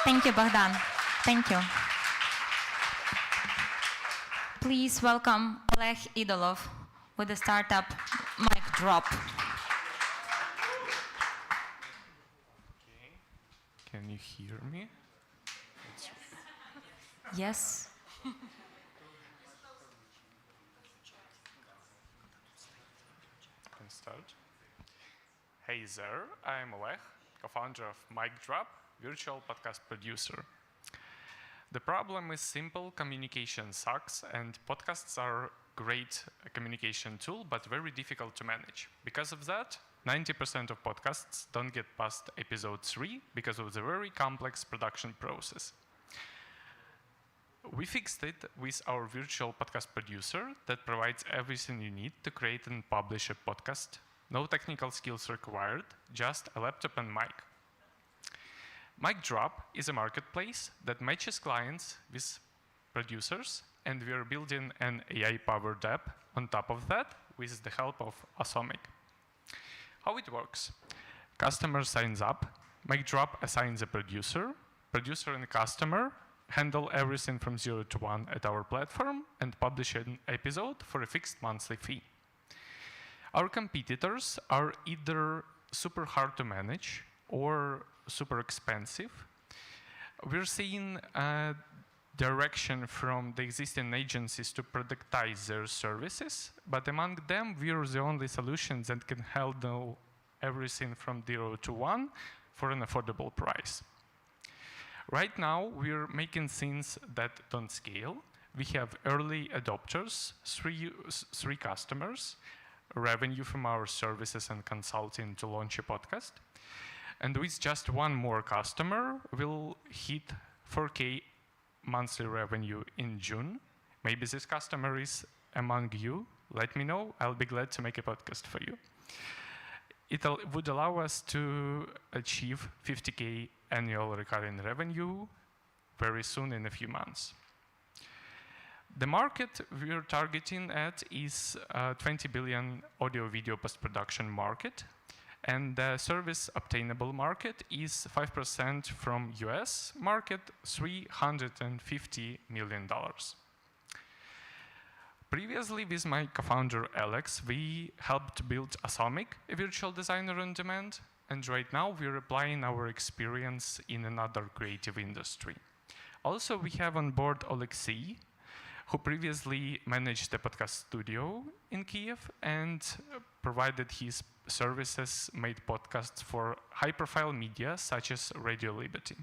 Thank you, Bogdan. Thank you. Please welcome Oleg Idolov with the startup Mic Drop. Can you hear me? Yes. Can start. Hey there, I'm Oleg, co-founder of Mic Drop, virtual podcast producer. The problem is simple: communication sucks, and podcasts are a great communication tool, but very difficult to manage. Because of that, 90% of podcasts don't get past episode 3 because of the very complex production process. We fixed it with our virtual podcast producer that provides everything you need to create and publish a podcast. No technical skills required, just a laptop and mic. Mic Drop is a marketplace that matches clients with producers, and we are building an AI-powered app on top of that with the help of Azhnyuk. How it works? Customer signs up, Mic Drop assigns a producer and customer handle everything from 0 to 1 at our platform and publish an episode for a fixed monthly fee. Our competitors are either super hard to manage or super expensive. We're seeing a direction from the existing agencies to productize their services, but among them, we're the only solution that can handle everything from 0 to 1 for an affordable price. Right now, we're making things that don't scale. We have early adopters, three customers, revenue from our services and consulting to launch a podcast. And with just one more customer, we'll hit 4K monthly revenue in June. Maybe this customer is among you. Let me know. I'll be glad to make a podcast for you. It would allow us to achieve 50K annual recurring revenue very soon in a few months. The market we're targeting at is a 20 billion audio-video post-production market, and the service obtainable market is 5% from US market, $350 million. Previously, with my co-founder Alex, we helped build Azhnyuk, a virtual designer on demand, and right now we're applying our experience in another creative industry. also we have on board Oleksandr, who previously managed the podcast studio in Kiev and provided his services, made podcasts for high-profile media such as Radio Liberty.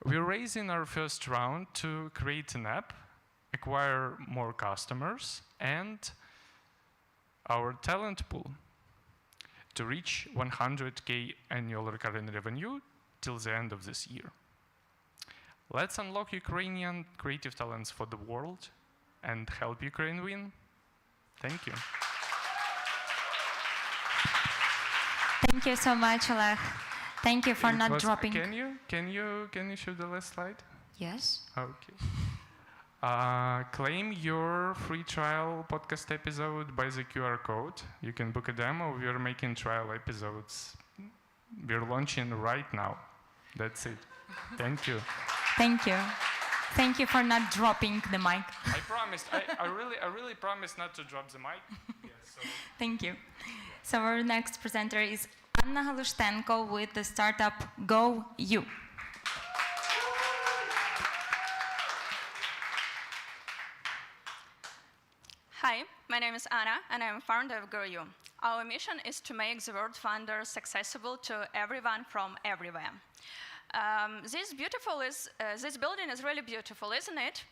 We're raising our first round to create an app, acquire more customers, and our talent pool to reach 100K annual recurring revenue till the end of this year. Let's unlock Ukrainian creative talents for the world and help Ukraine win. Thank you. Thank you so much, Oleg. Thank you for not dropping. Can you show the last slide? Yes. Okay. Claim your free trial podcast episode by the QR code. You can book a demo. We are making trial episodes. We're launching right now. That's it. Thank you. Thank you. Thank you for not dropping the mic. I promised. I really promised not to drop the mic. Yeah, so. Thank you. So our next presenter is Anna Khrystyna with the startup Go You. Hi, my name is Anna, and I'm founder of Go You. Our mission is to make the word founders accessible to everyone from everywhere. This building is really beautiful, isn't it?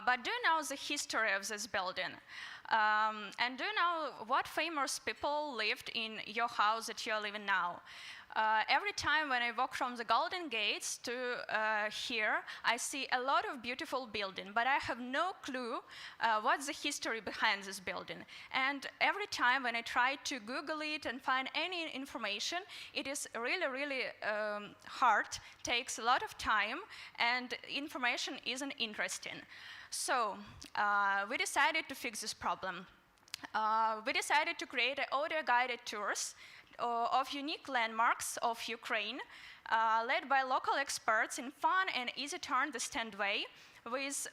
But do you know the history of this building? And do you know what famous people lived in your house that you're living now? Every time when I walk from the Golden Gates to here, I see a lot of beautiful buildings, but I have no clue what's the history behind this building. And every time when I try to Google it and find any information, it is really, really hard, takes a lot of time, and information isn't interesting. So we decided to fix this problem. We decided to create audio-guided tours of unique landmarks of Ukraine, led by local experts in fun and easy-to-understand way, with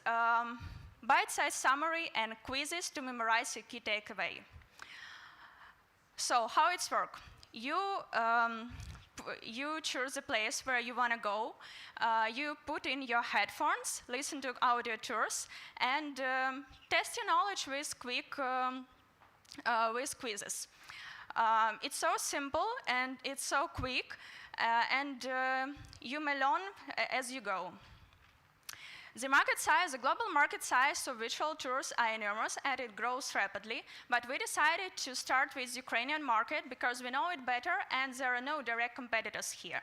bite-sized summary and quizzes to memorize your key takeaway. So how it's work? You choose a place where you want to go, you put in your headphones, listen to audio tours, and test your knowledge with quizzes. It's so simple and it's so quick, and you may learn as you go. The global market size of virtual tours are enormous, and it grows rapidly, but we decided to start with the Ukrainian market because we know it better and there are no direct competitors here.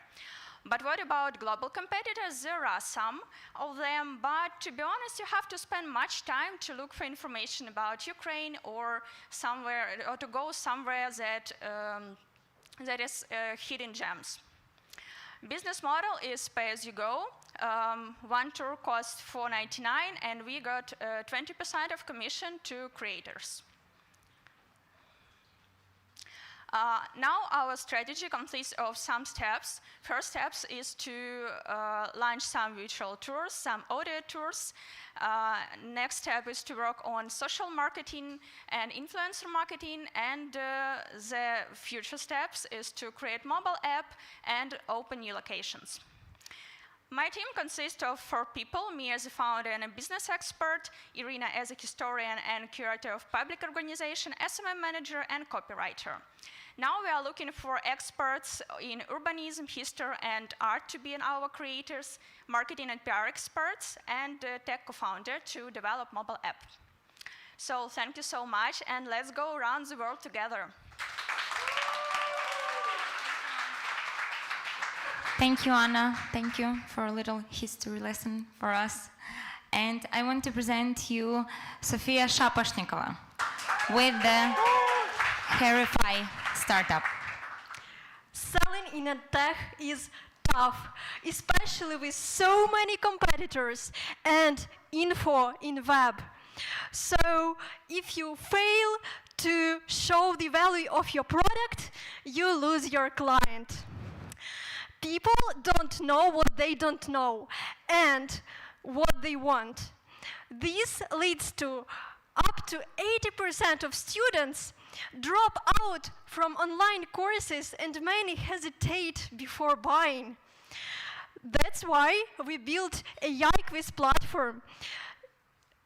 But what about global competitors? There are some of them, but to be honest, you have to spend much time to look for information about Ukraine or to go somewhere that is hidden gems. Business model is pay as you go. One tour costs $4.99, and we got 20% of commission to creators. Now our strategy consists of some steps. First steps is to launch some virtual tours, some audio tours. Next step is to work on social marketing and influencer marketing. And the future steps is to create mobile app and open new locations. My team consists of 4 people, me as a founder and a business expert, Irina as a historian and curator of public organization, SMM manager, and copywriter. Now we are looking for experts in urbanism, history, and art to be our creators, marketing and PR experts, and tech co-founder to develop mobile app. So thank you so much, and let's go around the world together. Thank you, Anna. Thank you for a little history lesson for us. And I want to present you Sofia Shapashnikova with the Verify startup. Selling in a tech is tough, especially with so many competitors and info in web. So if you fail to show the value of your product, you lose your client. People don't know what they don't know and what they want. This leads to up to 80% of students drop out from online courses, and many hesitate before buying. That's why we built a AI quiz platform,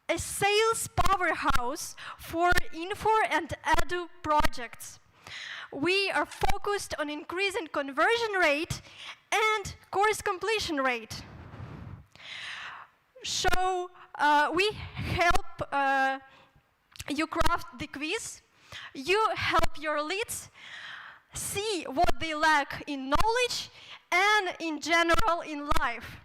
a sales powerhouse for info and edu projects. We are focused on increasing conversion rate and course completion rate. So we help you craft the quiz, you help your leads see what they lack in knowledge and in general in life.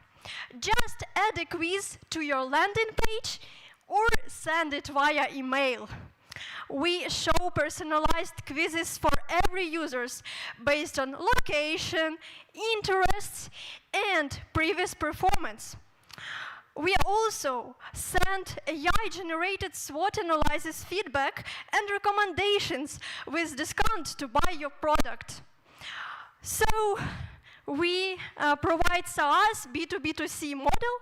Just add a quiz to your landing page or send it via email. We show personalized quizzes for every users based on location, interests, and previous performance. We also send AI-generated SWOT analysis feedback and recommendations with discount to buy your product. So we provide SaaS B2B2C model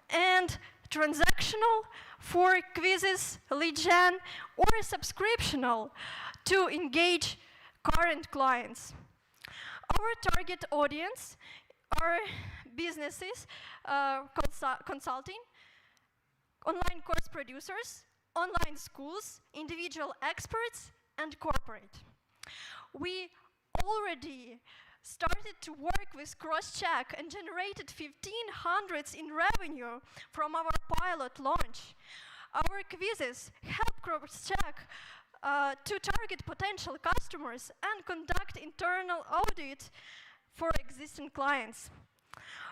and transactional for quizzes, lead gen, or subscriptional to engage current clients. Our target audience are businesses, consulting, online course producers, online schools, individual experts, and corporate. We already started to work with CrossCheck and generated 1,500 in revenue from our pilot launch. Our quizzes help CrossCheck to target potential customers and conduct internal audit for existing clients.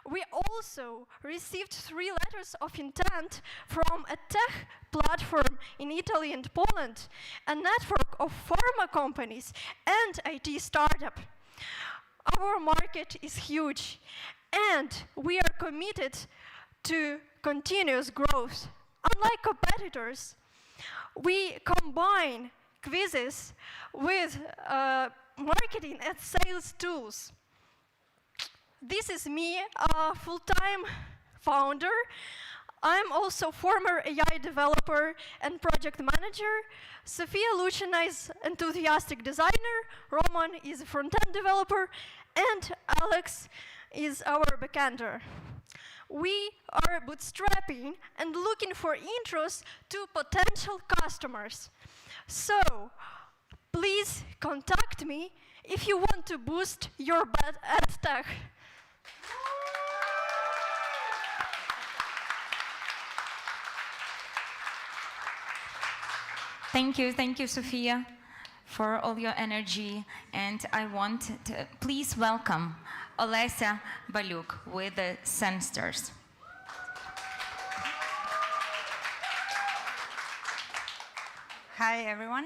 We also received 3 letters of intent from a tech platform in Italy and Poland, a network of pharma companies, and IT startup. Our market is huge, and we are committed to continuous growth. Unlike competitors, we combine quizzes with marketing and sales tools. This is me, a full-time founder. I'm also former AI developer and project manager. Sofia Luchina is enthusiastic designer. Roman is a front-end developer. And Alex is our backender. We are bootstrapping and looking for intros to potential customers. So please contact me if you want to boost your ad tech. Thank you, Sofia, for all your energy. And I want to please welcome Oleksandr with the Sensors. Hi, everyone.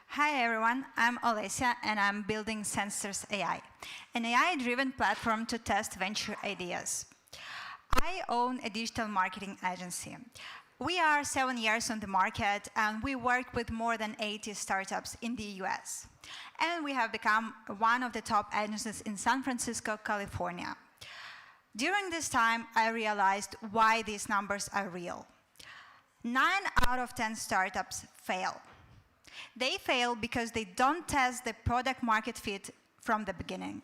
Hi, everyone. I'm Oleksandr, and I'm building Sensors AI, an AI-driven platform to test venture ideas. I own a digital marketing agency. We are 7 years on the market, and we work with more than 80 startups in the US. And we have become one of the top agencies in San Francisco, California. During this time, I realized why these numbers are real. 9 out of 10 startups fail. They fail because they don't test the product market fit from the beginning.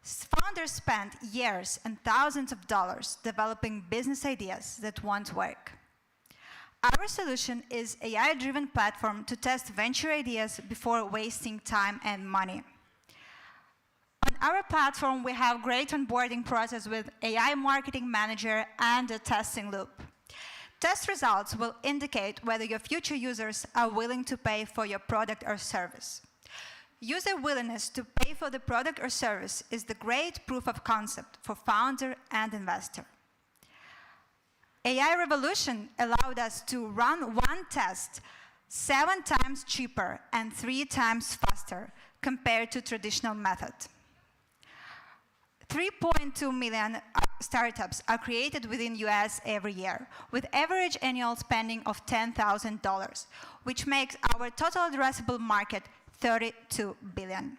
Founders spend years and thousands of dollars developing business ideas that won't work. Our solution is an AI-driven platform to test venture ideas before wasting time and money. On our platform, we have a great onboarding process with AI marketing manager and a testing loop. Test results will indicate whether your future users are willing to pay for your product or service. User willingness to pay for the product or service is the great proof of concept for founder and investor. AI Revolution allowed us to run one test 7 times cheaper and 3 times faster compared to traditional method. 3.2 million startups are created within US every year, with average annual spending of $10,000, which makes our total addressable market 32 billion.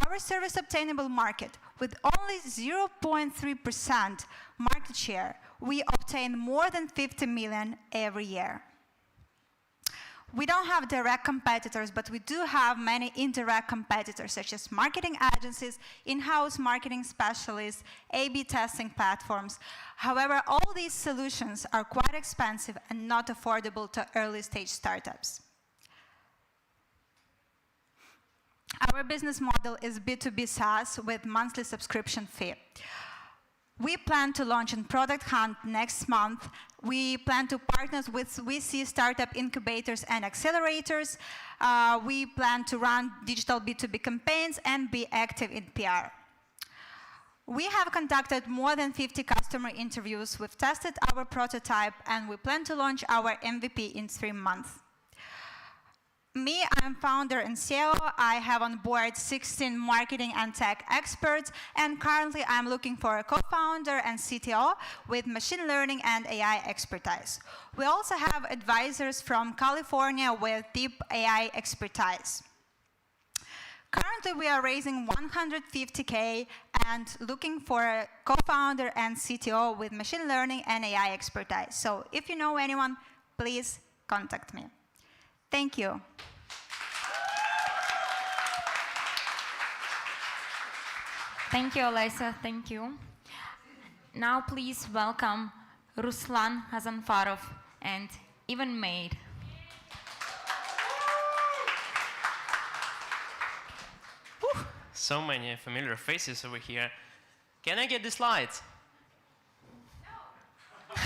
Our service obtainable market, with only 0.3% market share, we obtain more than 50 million every year. We don't have direct competitors, but we do have many indirect competitors, such as marketing agencies, in-house marketing specialists, A/B testing platforms. However, all these solutions are quite expensive and not affordable to early-stage startups. Our business model is B2B SaaS with monthly subscription fee. We plan to launch in Product Hunt next month. We plan to partner with VC startup incubators and accelerators. We plan to run digital B2B campaigns and be active in PR. We have conducted more than 50 customer interviews. We've tested our prototype, and we plan to launch our MVP in 3 months. Me, I'm founder and CEO. I have on board 16 marketing and tech experts, and currently I'm looking for a co-founder and CTO with machine learning and AI expertise. We also have advisors from California with deep AI expertise. Currently, we are raising $150K and looking for a co-founder and CTO with machine learning and AI expertise. So if you know anyone, please contact me. Thank you. Thank you, Olesya. Thank you. Now, please welcome Ruslan Hazanfarov and Ivan Maid. So many familiar faces over here. Can I get the slides? No.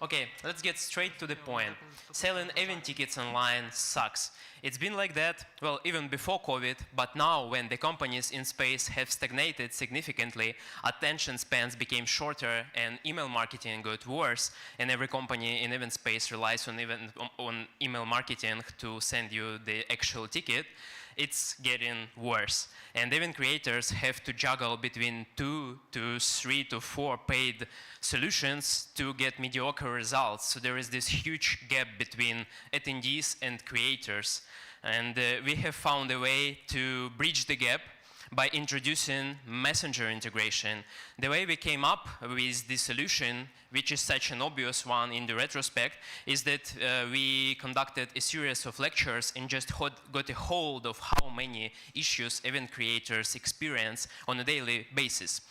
Okay, let's get straight to the point. Selling event tickets online sucks. It's been like that, well, even before COVID, but now when the companies in space have stagnated significantly, attention spans became shorter and email marketing got worse, and every company in event space relies on email marketing to send you the actual ticket. It's getting worse. And event creators have to juggle between 2 to 3 to 4 paid solutions to get mediocre results. So there is this huge gap between attendees and creators. And we have found a way to bridge the gap by introducing messenger integration. The way we came up with this solution, which is such an obvious one in the retrospect, is that we conducted a series of lectures and just got a hold of how many issues event creators experience on a daily basis.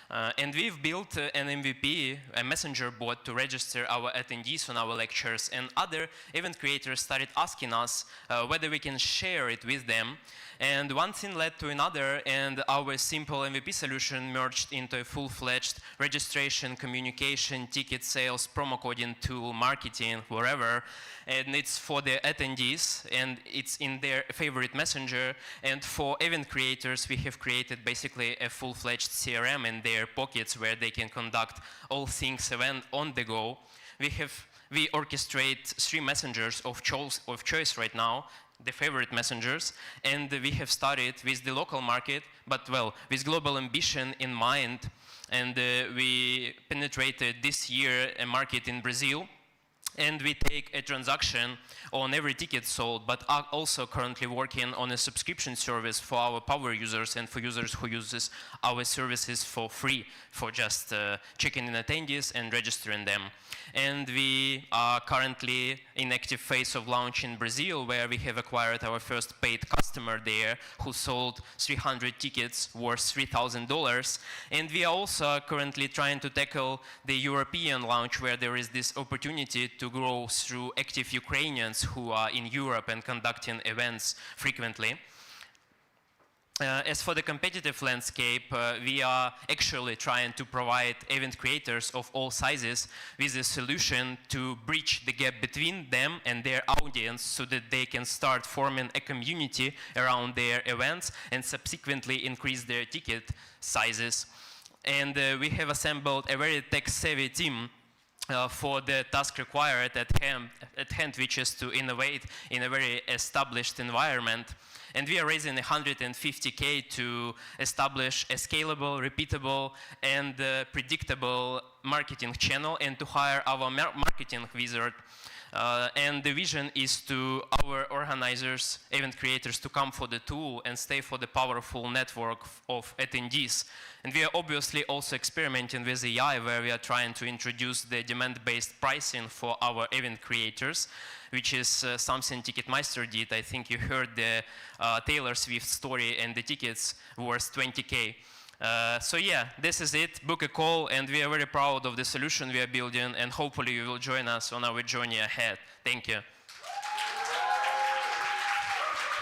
And we've built an MVP, a messenger bot, to register our attendees on our lectures, and other event creators started asking us whether we can share it with them. And one thing led to another, and our simple MVP solution merged into a full-fledged registration, communication, ticket sales, promo coding tool, marketing, wherever. And it's for the attendees, and it's in their favorite messenger. And for event creators, we have created basically a full-fledged CRM in their pockets where they can conduct all things event on the go. We orchestrate 3 messengers of choice right now, the favorite messengers, and we have started with the local market, but well, with global ambition in mind, and we penetrated this year a market in Brazil, and we take a transaction on every ticket sold, but are also currently working on a subscription service for our power users and for users who uses our services for free, for just checking in attendees and registering them. And we are currently in active phase of launch in Brazil, where we have acquired our first paid customer there, who sold 300 tickets worth $3,000. And we are also currently trying to tackle the European launch, where there is this opportunity to grow through active Ukrainians who are in Europe and conducting events frequently. As for the competitive landscape, we are actually trying to provide event creators of all sizes with a solution to bridge the gap between them and their audience, so that they can start forming a community around their events and subsequently increase their ticket sizes. And we have assembled a very tech-savvy team for the task required at hand, which is to innovate in a very established environment. And we are raising $150K to establish a scalable, repeatable, and predictable marketing channel, and to hire our marketing wizard And the vision is to our organizers, event creators, to come for the tool and stay for the powerful network of attendees. And we are obviously also experimenting with AI, where we are trying to introduce the demand-based pricing for our event creators, which is something Ticketmaster did. I think you heard the Taylor Swift story, and the tickets worth 20K. So yeah, this is it. Book a call, and we are very proud of the solution we are building, and hopefully you will join us on our journey ahead. Thank you.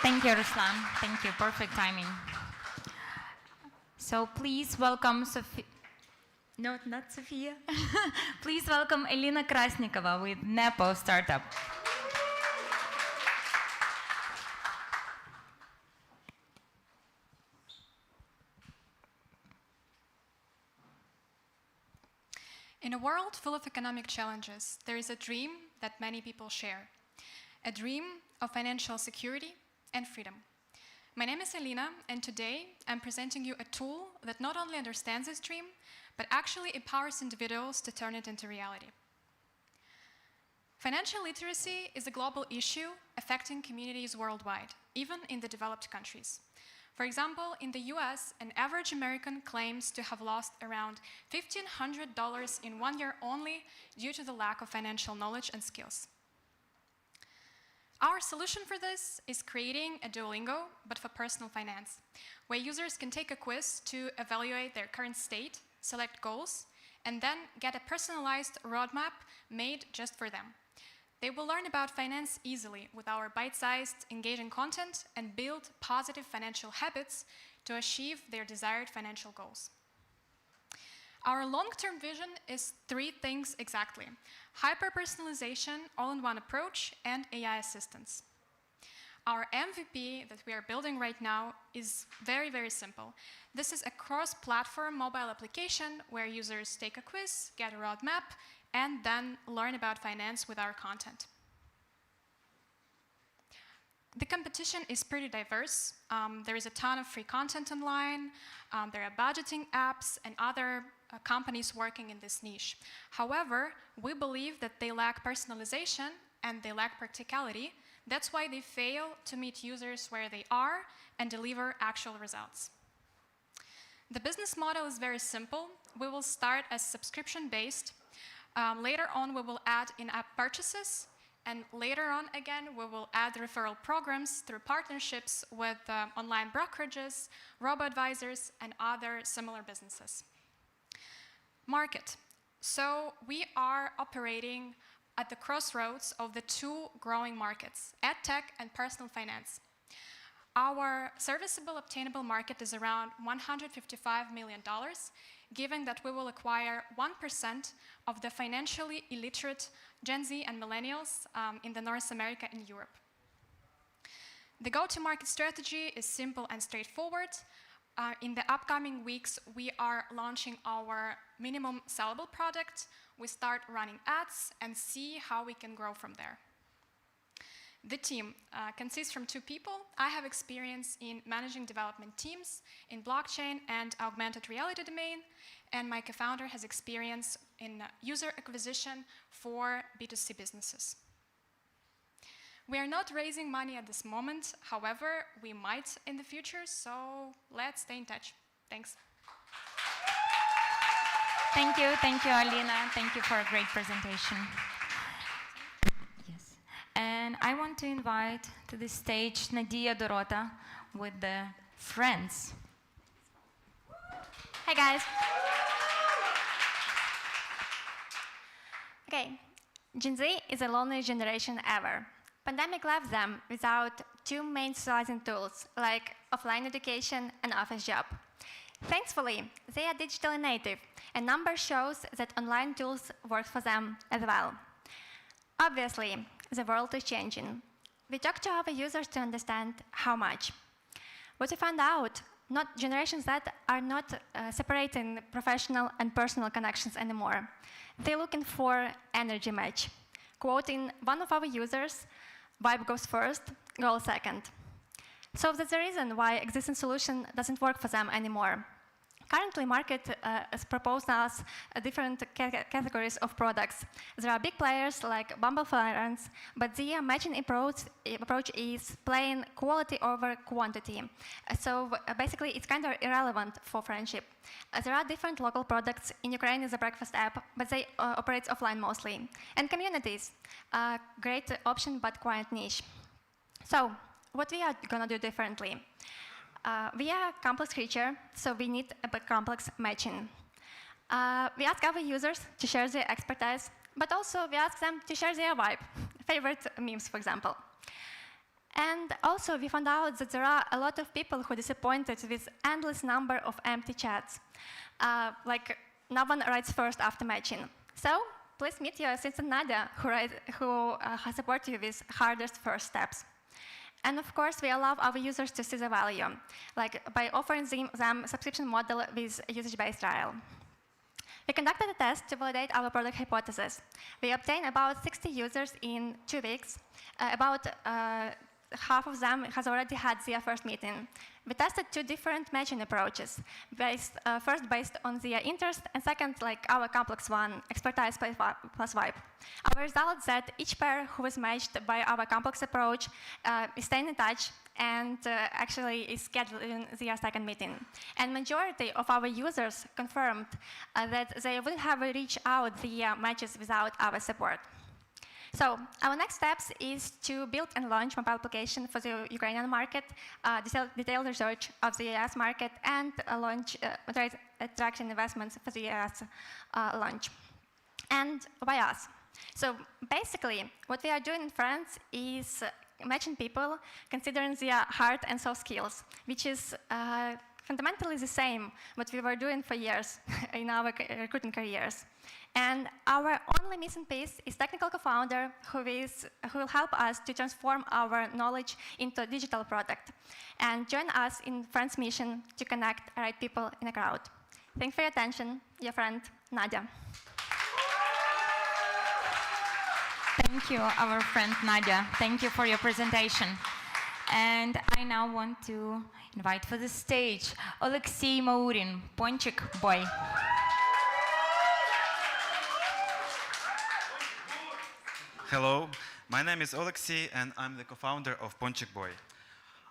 Thank you, Ruslan. Thank you. Perfect timing. So please welcome Sophia. No, not Sophia. Please welcome Elena Krasnikova with Nepo Startup. In a world full of economic challenges, there is a dream that many people share. A dream of financial security and freedom. My name is Elena, and today I'm presenting you a tool that not only understands this dream, but actually empowers individuals to turn it into reality. Financial literacy is a global issue affecting communities worldwide, even in the developed countries. For example, in the US, an average American claims to have lost around $1,500 in 1 year only due to the lack of financial knowledge and skills. Our solution for this is creating a Duolingo, but for personal finance, where users can take a quiz to evaluate their current state, select goals, and then get a personalized roadmap made just for them. They will learn about finance easily with our bite-sized, engaging content and build positive financial habits to achieve their desired financial goals. Our long-term vision is 3 things exactly: hyper-personalization, all-in-one approach, and AI assistance. Our MVP that we are building right now is very, very simple. This is a cross-platform mobile application where users take a quiz, get a roadmap, and then learn about finance with our content. The competition is pretty diverse. There is a ton of free content online. There are budgeting apps and other companies working in this niche. However, we believe that they lack personalization and they lack practicality. That's why they fail to meet users where they are and deliver actual results. The business model is very simple. We will start as subscription-based. Later on, we will add in-app purchases. And later on, again, we will add referral programs through partnerships with online brokerages, robo-advisors, and other similar businesses. Market. So we are operating at the crossroads of the 2 growing markets, EdTech and personal finance. Our serviceable obtainable market is around $155 million, given that we will acquire 1% of the financially illiterate Gen Z and millennials in the North America and Europe. The go-to-market strategy is simple and straightforward. In the upcoming weeks, we are launching our minimum sellable product. We start running ads and see how we can grow from there. The team consists from 2 people. I have experience in managing development teams in blockchain and augmented reality domain, and my co-founder has experience in user acquisition for B2C businesses. We are not raising money at this moment. However, we might in the future, so let's stay in touch. Thanks. Thank you, Alina. Thank you for a great presentation. Yes. And I want to invite to the stage Nadia Dorota with the Friends. Hey guys. Okay, Gen Z is the loneliest generation ever. Pandemic left them without 2 main socializing tools, like offline education and office job. Thankfully, they are digitally native, and numbers shows that online tools work for them as well. Obviously, the world is changing. We talked to our users to understand how much. What we found out, not generations that are not separating professional and personal connections anymore. They're looking for energy match. Quoting one of our users, vibe goes first, goal second. So that's the reason why existing solution doesn't work for them anymore. Currently, market has proposed us different categories of products. There are big players like Bumble Finance, but the matching approach is playing quality over quantity. So basically, it's kind of irrelevant for friendship. There are different local products. In Ukraine is a breakfast app, but they operate offline mostly. And communities, great option, but quite niche. So what we are going to do differently? We are a complex creature, so we need a complex matching. We ask our users to share their expertise, but also we ask them to share their vibe, favorite memes, for example. And also we found out that there are a lot of people who are disappointed with endless number of empty chats. Like no one writes first after matching. So please meet your assistant Nadia, who has supported you with hardest first steps. And of course, we allow our users to see the value, like by offering them a subscription model with a usage-based trial. We conducted a test to validate our product hypothesis. We obtained about 60 users in 2 weeks. About half of them has already had their first meeting. We tested 2 different matching approaches, first based on their interest, and second, like our complex one, expertise plus vibe. Our result is that each pair who was matched by our complex approach is staying in touch and actually is scheduling their second meeting. And majority of our users confirmed that they wouldn't have reached out the matches without our support. So our next steps is to build and launch mobile application for the Ukrainian market, detailed research of the US market, and launch attraction investments for the US launch. And why us? So basically, what we are doing in France is matching people considering their hard and soft skills, which is fundamentally the same what we were doing for years in our recruiting careers. And our only missing piece is technical co-founder who will help us to transform our knowledge into a digital product and join us in France's mission to connect right people in a crowd. Thanks for your attention. Your friend, Nadia. Thank you, our friend Nadia. Thank you for your presentation. And I now want to invite for the stage Oleksandr Maurin, Ponchik Boy. Hello, my name is Oleksandr and I'm the co-founder of Ponchik Boy.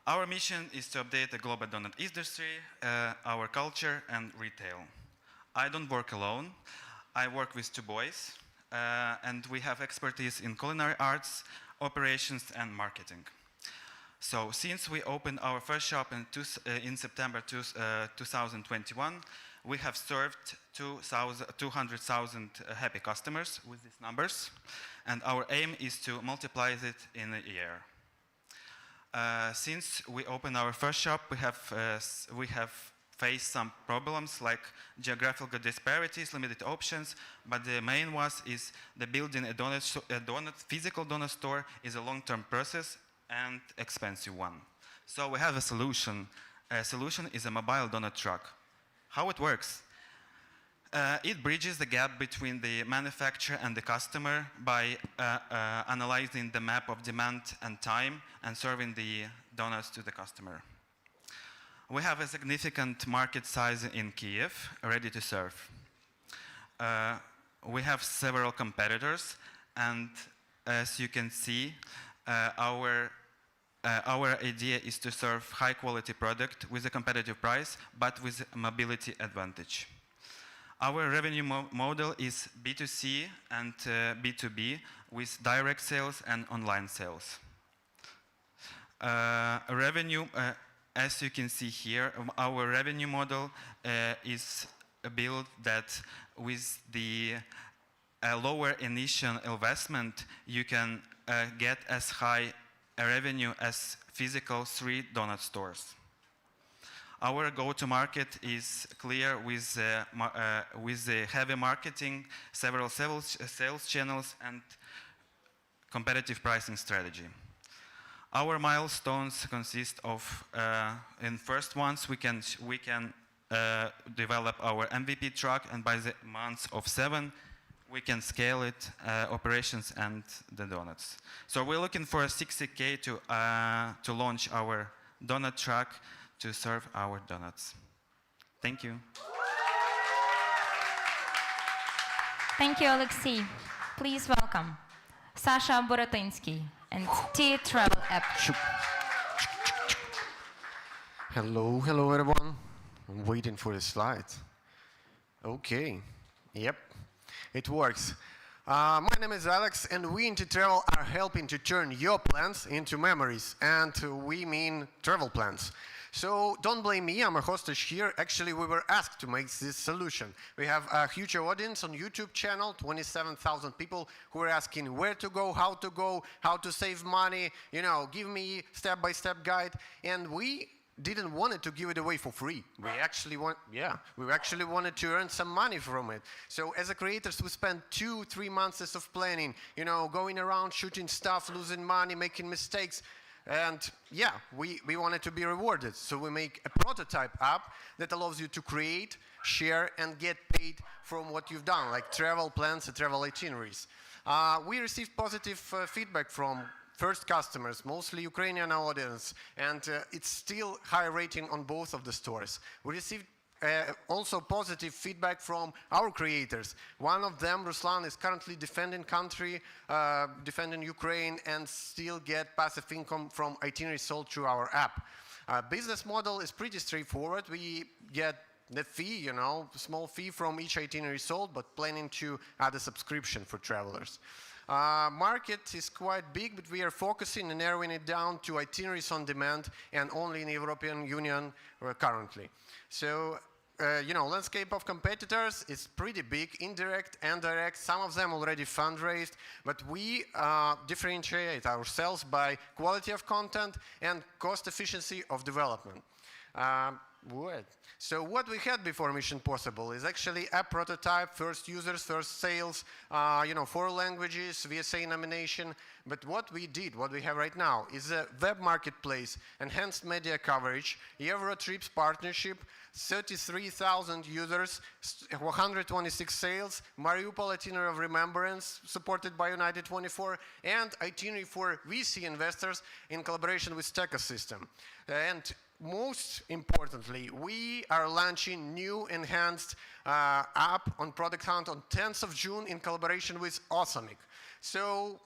Our mission is to update the global donut industry, our culture and retail. I don't work alone. I work with 2 boys and we have expertise in culinary arts, operations and marketing. So since we opened our first shop in September 2021, we have served 200,000 happy customers with these numbers, and our aim is to multiply it in a year. Since we opened our first shop, we have faced some problems like geographical disparities, limited options, but the main is the building a physical donut store is a long-term process and expensive one. So we have a solution. A solution is a mobile donut truck. How it works? It bridges the gap between the manufacturer and the customer by analyzing the map of demand and time and serving the donuts to the customer. We have a significant market size in Kyiv, ready to serve. We have several competitors, and as you can see, our idea is to serve high-quality product with a competitive price, but with mobility advantage. Our revenue model is B2C and B2B with direct sales and online sales. Revenue, as you can see here, our revenue model is built that with the lower initial investment, you can get as high a revenue as physical 3 donut stores. Our go-to-market is clear with the heavy marketing, several sales channels, and competitive pricing strategy. Our milestones consist of, in first ones, we can develop our MVP truck, and by the months of 7, we can scale it, operations and the donuts. So we're looking for a 60K to launch our donut truck to serve our donuts. Thank Thank you. Thank you, Alexei. Please welcome Sasha Borotynsky and T-Travel app. Hello, hello everyone. I'm waiting for the slide. Okay, yep, it works. My name is Alex, and we in T-Travel are helping to turn your plans into memories, and we mean travel plans. So don't blame me, I'm a hostage here. Actually, we were asked to make this solution. We have a huge audience on YouTube channel, 27,000 people who are asking where to go, how to save money, you know, give me step-by-step guide. And we didn't want to give it away for free. We actually wanted to earn some money from it. So as a creators, we spent 2-3 months of planning, you know, going around, shooting stuff, losing money, making mistakes. And yeah, we wanted to be rewarded. So we make a prototype app that allows you to create, share, and get paid from what you've done, like travel plans and travel itineraries. We received positive feedback from first customers, mostly Ukrainian audience, and it's still high rating on both of the stores. We received also positive feedback from our creators. One of them, Ruslan, is currently defending country, defending Ukraine, and still get passive income from itineraries sold through our app. Business model is pretty straightforward. We get the fee, you know, small fee from each itinerary sold, but planning to add a subscription for travelers. Market is quite big, but we are focusing and narrowing it down to itineraries on demand and only in the European Union currently. So, you know, landscape of competitors is pretty big, indirect and direct. Some of them already fundraised, but we differentiate ourselves by quality of content and cost efficiency of development. So what we had before Mission Possible is actually a prototype, first users, first sales, you know, 4 languages, VSA nomination. But what we did, what we have right now, is a web marketplace, enhanced media coverage, Eurotrips partnership, 33,000 users, 126 sales, Mariupol itinerary of remembrance, supported by United 24, and itinerary for VC investors in collaboration with Ecosystem. And most importantly, we are launching new enhanced app on Product Hunt on 10th of June in collaboration with Azhnyuk. So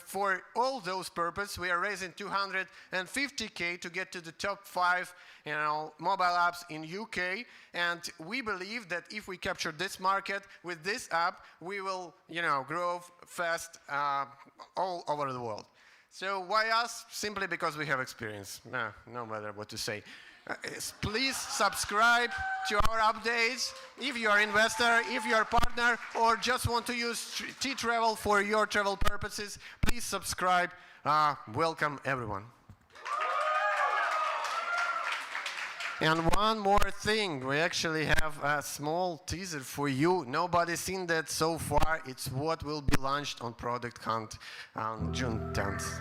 for all those purposes, we are raising 250K to get to the top 5, you know, mobile apps in UK. And we believe that if we capture this market with this app, we will, you know, grow fast all over the world. So why us? Simply because we have experience. No matter what to say. Please subscribe to our updates. If you are an investor, if you are a partner, or just want to use T-Travel for your travel purposes, please subscribe. Welcome, everyone. And one more thing, we actually have a small teaser for you. Nobody's seen that so far. It's what will be launched on Product Hunt on June 10th.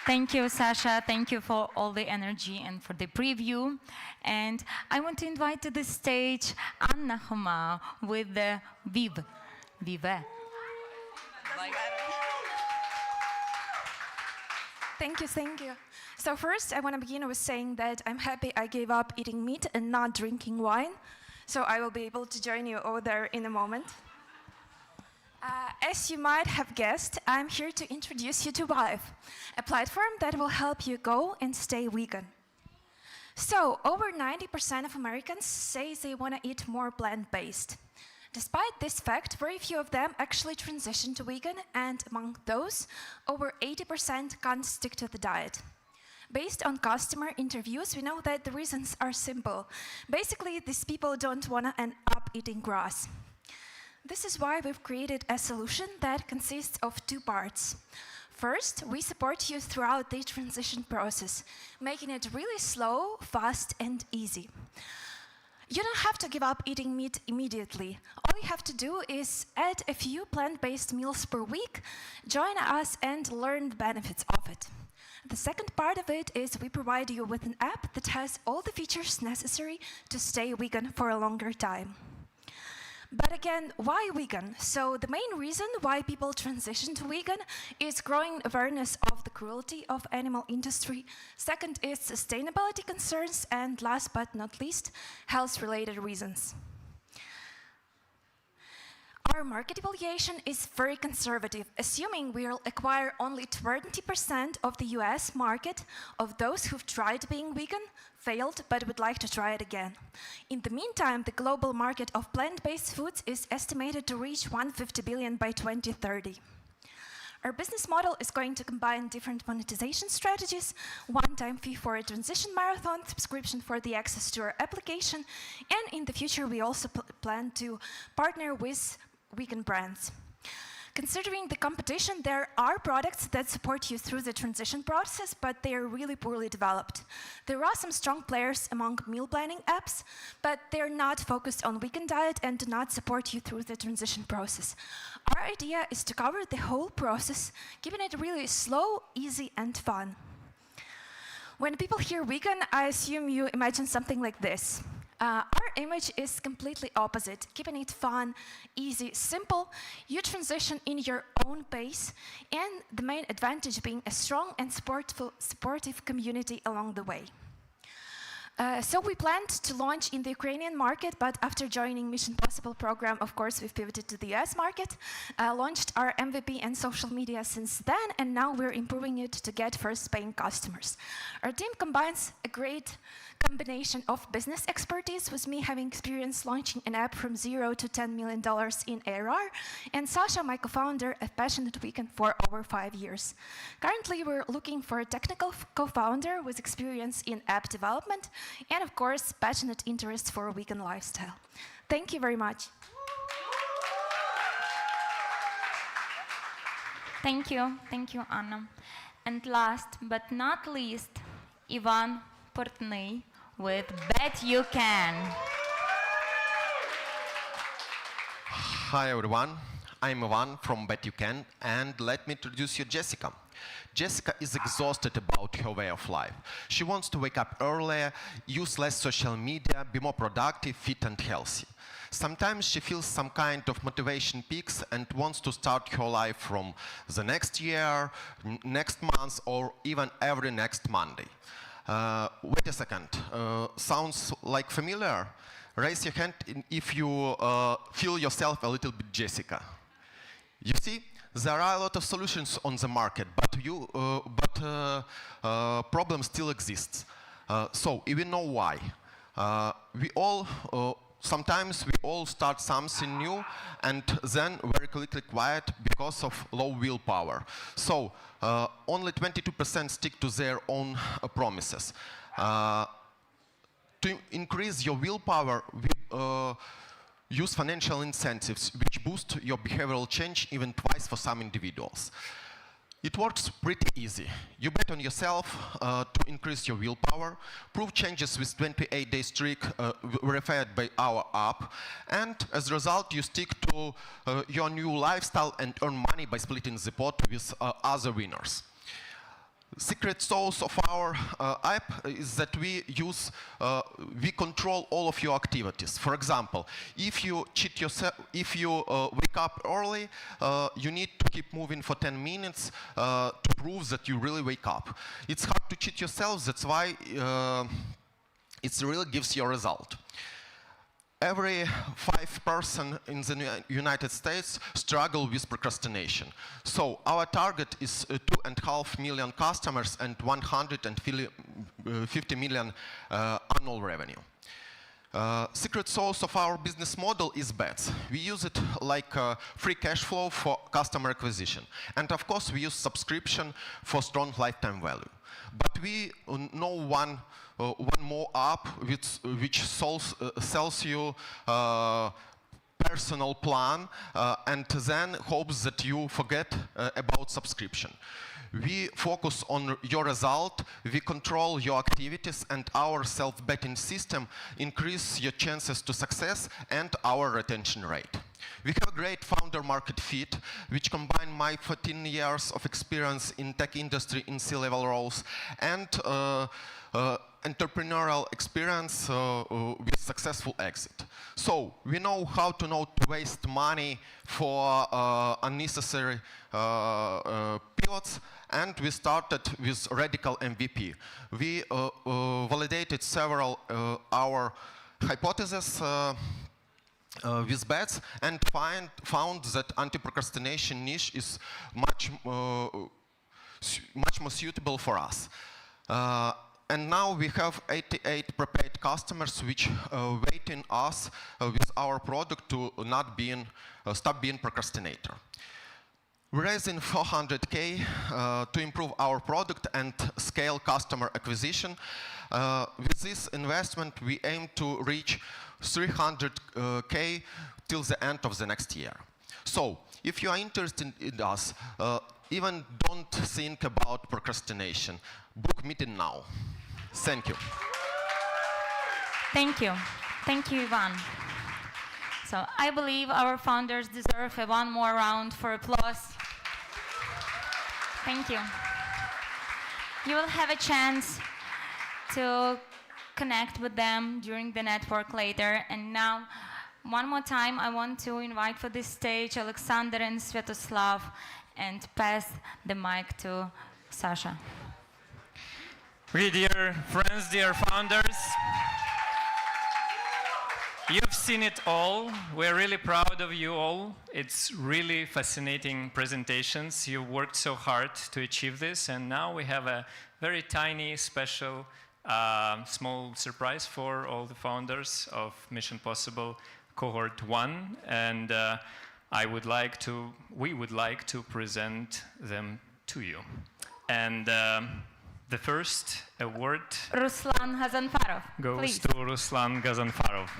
Thank you, Sasha. Thank you for all the energy and for the preview. And I want to invite to the stage Anna Homa with the Vive. Thank you. So first, I want to begin with saying that I'm happy I gave up eating meat and not drinking wine. So I will be able to join you over there in a moment. As you might have guessed, I'm here to introduce you to Vive, a platform that will help you go and stay vegan. So, over 90% of Americans say they want to eat more plant-based. Despite this fact, very few of them actually transition to vegan, and among those, over 80% can't stick to the diet. Based on customer interviews, we know that the reasons are simple. Basically, these people don't want to end up eating grass. This is why we've created a solution that consists of two parts. First, we support you throughout the transition process, making it really slow, fast, and easy. You don't have to give up eating meat immediately. All you have to do is add a few plant-based meals per week, join us, and learn the benefits of it. The second part of it is we provide you with an app that has all the features necessary to stay vegan for a longer time. But again, why vegan? So the main reason why people transition to vegan is growing awareness of the cruelty of animal industry. Second is sustainability concerns, and last but not least, health-related reasons. Our market evaluation is very conservative, assuming we'll acquire only 20% of the US market of those who've tried being vegan, failed, but would like to try it again. In the meantime, the global market of plant-based foods is estimated to reach $150 billion by 2030. Our business model is going to combine different monetization strategies, one-time fee for a transition marathon, subscription for the access to our application, and in the future we also plan to partner with vegan brands. Considering the competition, there are products that support you through the transition process, but they are really poorly developed. There are some strong players among meal planning apps, but they're not focused on vegan diet and do not support you through the transition process. Our idea is to cover the whole process, keeping it really slow, easy, and fun. When people hear vegan, I assume you imagine something like this. Our image is completely opposite, keeping it fun, easy, simple. You transition in your own pace, and the main advantage being a strong and supportive community along the way. So we planned to launch in the Ukrainian market, but after joining Mission Possible program, of course, we've pivoted to the US market, launched our MVP and social media since then, and now we're improving it to get first paying customers. Our team combines a great combination of business expertise, with me having experience launching an app from $0 to $10 million in ARR, and Sasha, my co-founder, a passionate vegan for over 5 years. Currently, we're looking for a technical co-founder with experience in app development, and of course, passionate interest for a vegan lifestyle. Thank you very much. Thank you, Anna. And last but not least, Ivan Portney with Bet You Can. Hi everyone, I'm Ivan from Bet You Can, and let me introduce you Jessica. Jessica is exhausted about her way of life. She wants to wake up earlier, use less social media, be more productive, fit and healthy. Sometimes she feels some kind of motivation peaks and wants to start her life from the next year, next month, or even every next Monday. Wait a second, sounds like familiar? Raise your hand if you feel yourself a little bit Jessica. You see, there are a lot of solutions on the market, but problem still exists. So even know why. Sometimes we all start something new and then very quickly quiet because of low willpower. So only 22% stick to their own promises. To increase your willpower, use financial incentives which boost your behavioral change even twice for some individuals. It works pretty easy. You bet on yourself to increase your willpower, prove changes with 28-day streak verified by our app, and as a result you stick to your new lifestyle and earn money by splitting the pot with other winners. Secret sauce of our app is that we control all of your activities. For example, if you cheat yourself, if you wake up early, you need to keep moving for 10 minutes to prove that you really wake up. It's hard to cheat yourself, that's why it really gives you a result. Every 5 person in the United States struggle with procrastination. So our target is 2.5 million customers and 150 million annual revenue. Secret sauce of our business model is bets. We use it like free cash flow for customer acquisition. And of course, we use subscription for strong lifetime value. But we know one more app which sells you personal plan and then hopes that you forget about subscription. We focus on your result, we control your activities, and our self-betting system increase your chances to success and our retention rate. We have a great founder market fit, which combine my 14 years of experience in tech industry in C-level roles and entrepreneurial experience with successful exit. So we know how to not waste money for unnecessary pilots, and we started with radical MVP. We validated several our hypotheses with bets and found that anti-procrastination niche is much more suitable for us. And now we have 88 prepaid customers which waiting us with our product to stop being procrastinator. We're raising 400K to improve our product and scale customer acquisition. With this investment, we aim to reach 300K till the end of the next year. So, if you are interested in us, even don't think about procrastination. Book meeting now. Thank you. Thank you. Thank you, Ivan. So I believe our founders deserve one more round for applause. Thank you. You will have a chance to connect with them during the network later. And now, one more time, I want to invite for this stage Oleksandr and Sviatoslav and pass the mic to Sasha. Okay, dear friends, dear founders, you've seen it all. We're really proud of you all. It's really fascinating presentations. You worked so hard to achieve this, and now we have a very tiny, special, small surprise for all the founders of Mission Possible Cohort 1, and we would like to present them to you. And the first award Ruslan goes please. to Ruslan Gazanfarov.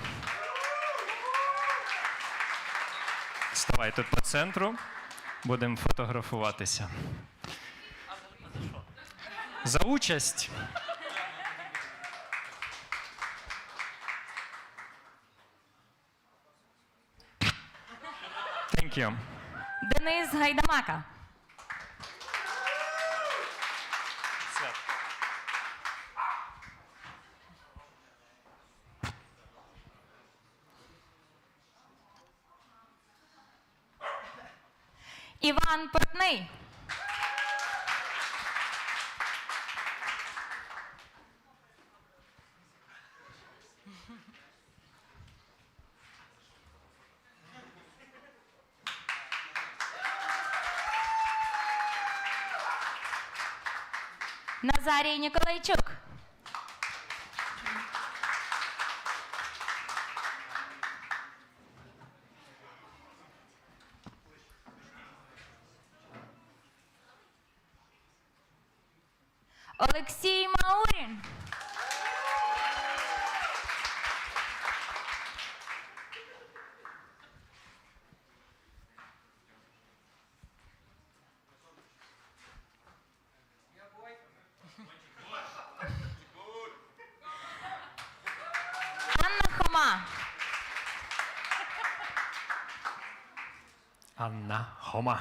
Ставай тут по центру, будемо фотографуватися. За участь. Thank you. Денис Гайдамака. Іван Портний. Назарій Ніколайчук. Олексій Маурін. Анна Хома. Anna Homa.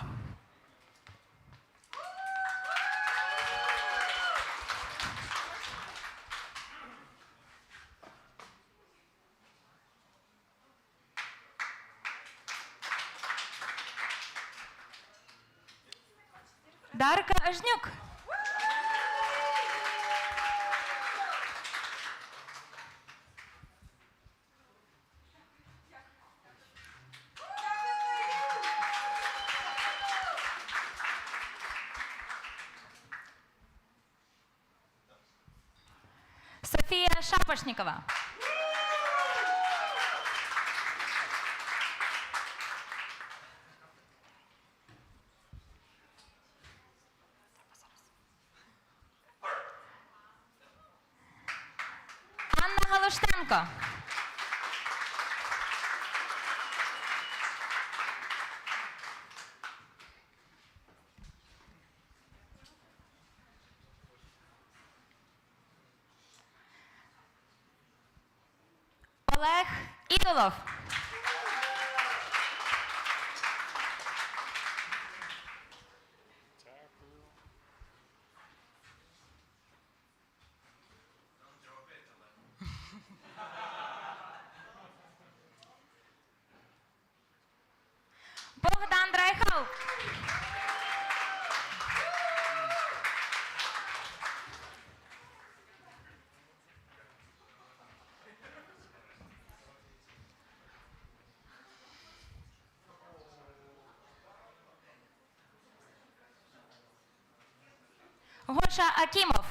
Дарка Ажнюк. София Шапошникова. Karpenko. Oleg Idolov. Богдан Драйхал. Гоша Акимов.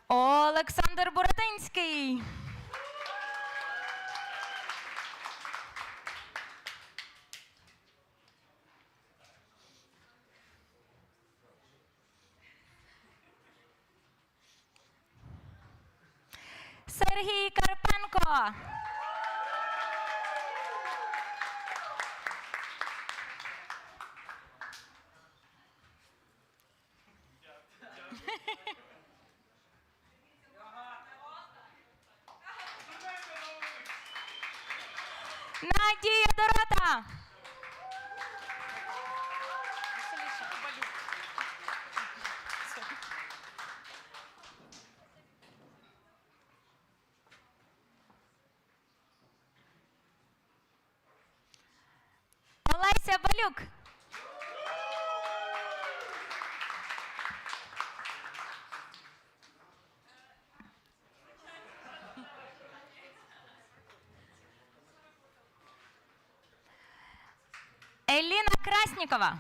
Олександр Буратинський. Serhii Karpenko. Надія Дорота. Олеся Балюк. Еліна Краснікова.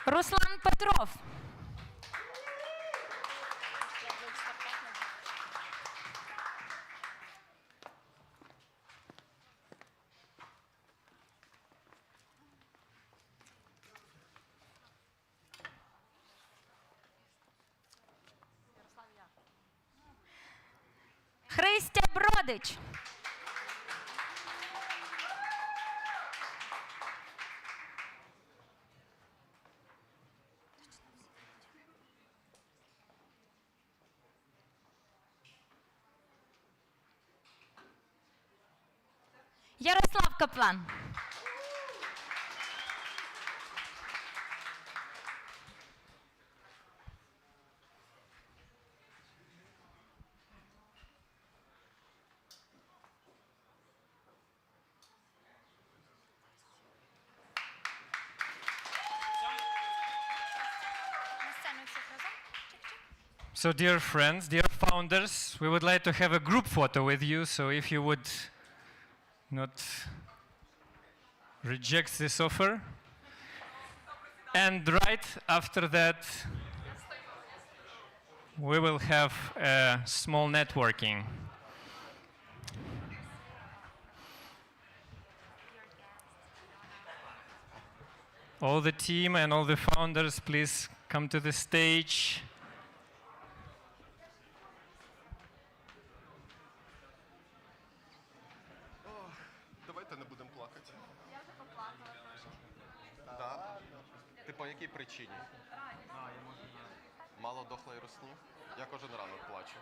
Руслан Петров. Khrystyna Brodych. Yaroslav Kaplan. So dear friends, dear founders, we would like to have a group photo with you, so if you would not reject this offer. And right after that, we will have a small networking. All the team and all the founders, please come to the stage. Давайте не будемо плакати. Да? Ти по якій причині? Мало дохлої русні? Я кожен ранок плачу.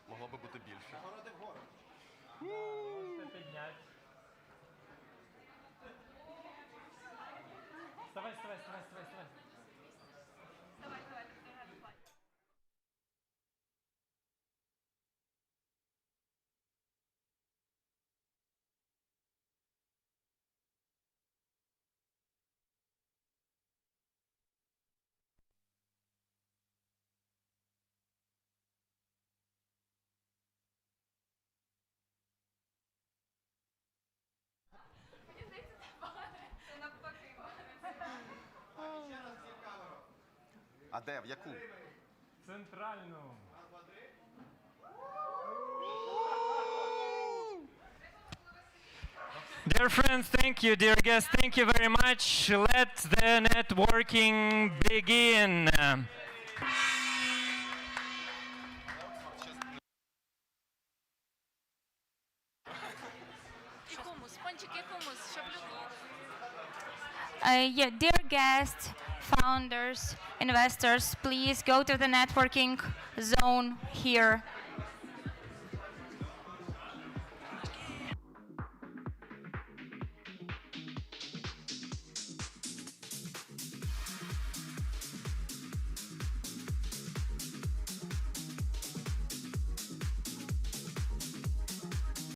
Могло би бути більше. Вставай, вставай, вставай, вставай, вставай. А де? В яку? Центральну. Dear friends, thank you. Dear guests, thank you very much. Let the networking begin. Yeah, dear guests, founders, investors, please go to the networking zone here.